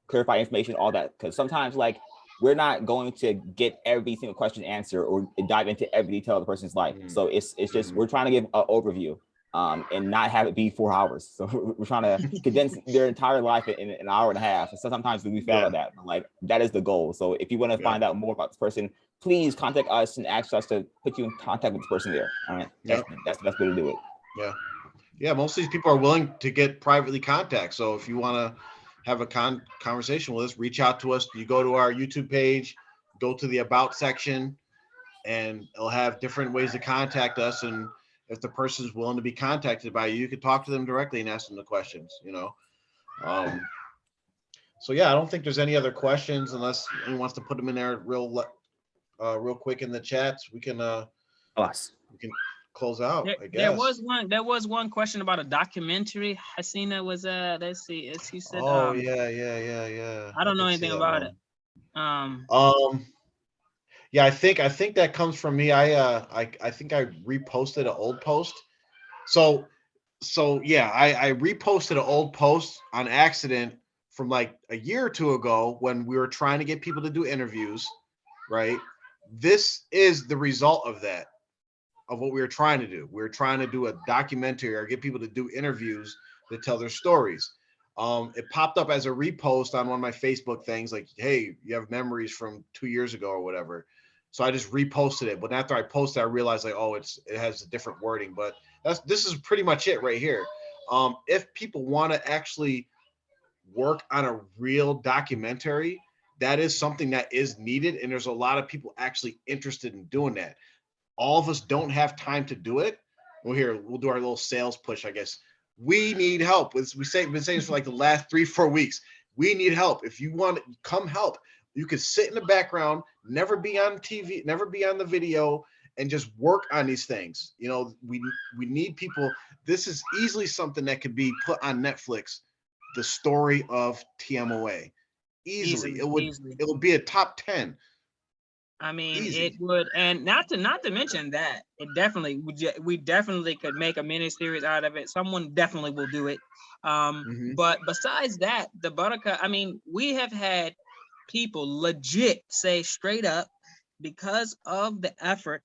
clarify information, all that. Because sometimes like, we're not going to get every single question answered or dive into every detail of the person's life. So it's just, we're trying to give an overview. And not have it be 4 hours. So we're trying to condense their entire life in an hour and a half. And so sometimes we fail at that, but like that is the goal. So if you want to find out more about this person, please contact us and ask us to put you in contact with this person there. All right. That's the best way to do it. Yeah. Most of these people are willing to get privately contact. So if you want to have a conversation with us, reach out to us. You go to our YouTube page, go to the About section, and it'll have different ways to contact us. And if the person is willing to be contacted by you, you could talk to them directly and ask them the questions, So yeah, I don't think there's any other questions unless anyone wants to put them in there real quick in the chats. We can close out, I guess. There was one question about a documentary. I seen that was let's see, as he said. Oh yeah. I don't know anything about it. Yeah, I think that comes from me. I think I reposted an old post. So So yeah, I reposted an old post on accident from like a year or two ago when we were trying to get people to do interviews, right? This is the result of that, of what we were trying to do. We were trying to do a documentary or get people to do interviews to tell their stories. It popped up as a repost on one of my Facebook things, like, hey, you have memories from 2 years ago or whatever. So I just reposted it. But after I posted, I realized like, oh, it has a different wording. But this is pretty much it right here. If people want to actually work on a real documentary, that is something that is needed. And there's a lot of people actually interested in doing that. All of us don't have time to do it. Well, here, we'll do our little sales push, I guess. We need help. We've been saying this for like the last 3-4 weeks. We need help. If you want to come help, you can sit in the background, never be on TV, never be on the video, and just work on these things. You know, we need people. This is easily something that could be put on Netflix, the story of TMOA. Easily. It would be a top 10. I mean, Easy. it would, and not to mention that it definitely would. We definitely could make a mini series out of it. Someone definitely will do it. But besides that, the Barakah, I mean, we have had people legit say straight up, because of the effort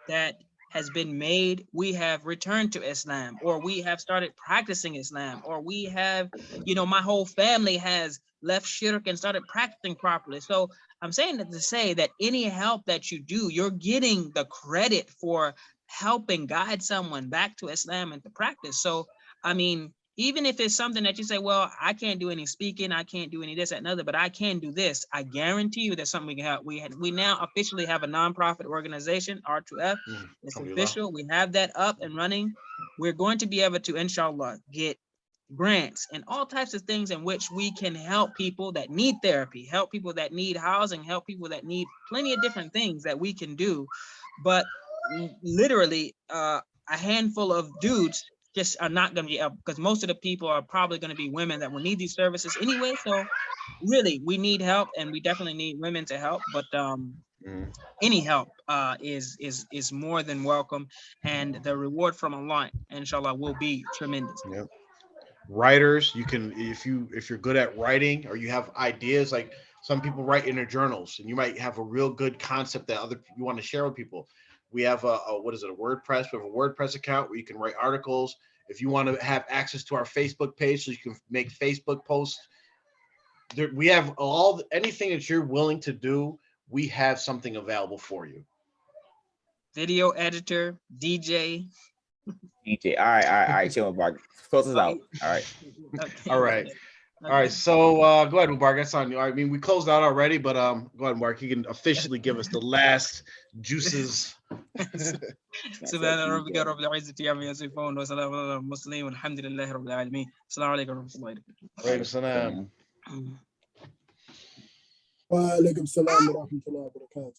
that has been made, we have returned to Islam, or we have started practicing Islam, or we have, you know, my whole family has left shirk and started practicing properly. So I'm saying that to say that any help that you do, you're getting the credit for helping guide someone back to Islam and to practice. So, I mean, even if it's something that you say, well, I can't do any speaking, I can't do any this, that, and other, but I can do this, I guarantee you there's something we can help. We now officially have a nonprofit organization, R2F. It's official. We have that up and running. We're going to be able to, inshallah, get grants and all types of things in which we can help people that need therapy, help people that need housing, help people that need plenty of different things that we can do. But literally, a handful of dudes just are not going to be up, because most of the people are probably going to be women that will need these services anyway. So really, we need help, and we definitely need women to help. But any help is more than welcome, and the reward from Allah, inshallah, will be tremendous. Yep. Writers, you can, if you're good at writing, or you have ideas, like some people write in their journals, and you might have a real good concept that you want to share with people. We have a WordPress. We have a WordPress account where you can write articles. If you want to have access to our Facebook page, so you can make Facebook posts, we have anything that you're willing to do. We have something available for you. Video editor, DJ. All right. Chill, Mubarak. Close us out. All right. Okay. All right. All right. So go ahead, Mubarak. That's on you. I mean, we closed out already, but go ahead, Mubarak. You can officially give us the last juices. سبحان ربك رب العزة عما يصفون وسلام على المرسلين والحمد لله رب العالمين. السلام عليكم ورحمة الله وبركاته. Wa alaikum salam wa rahmatullahi wa barakatuh.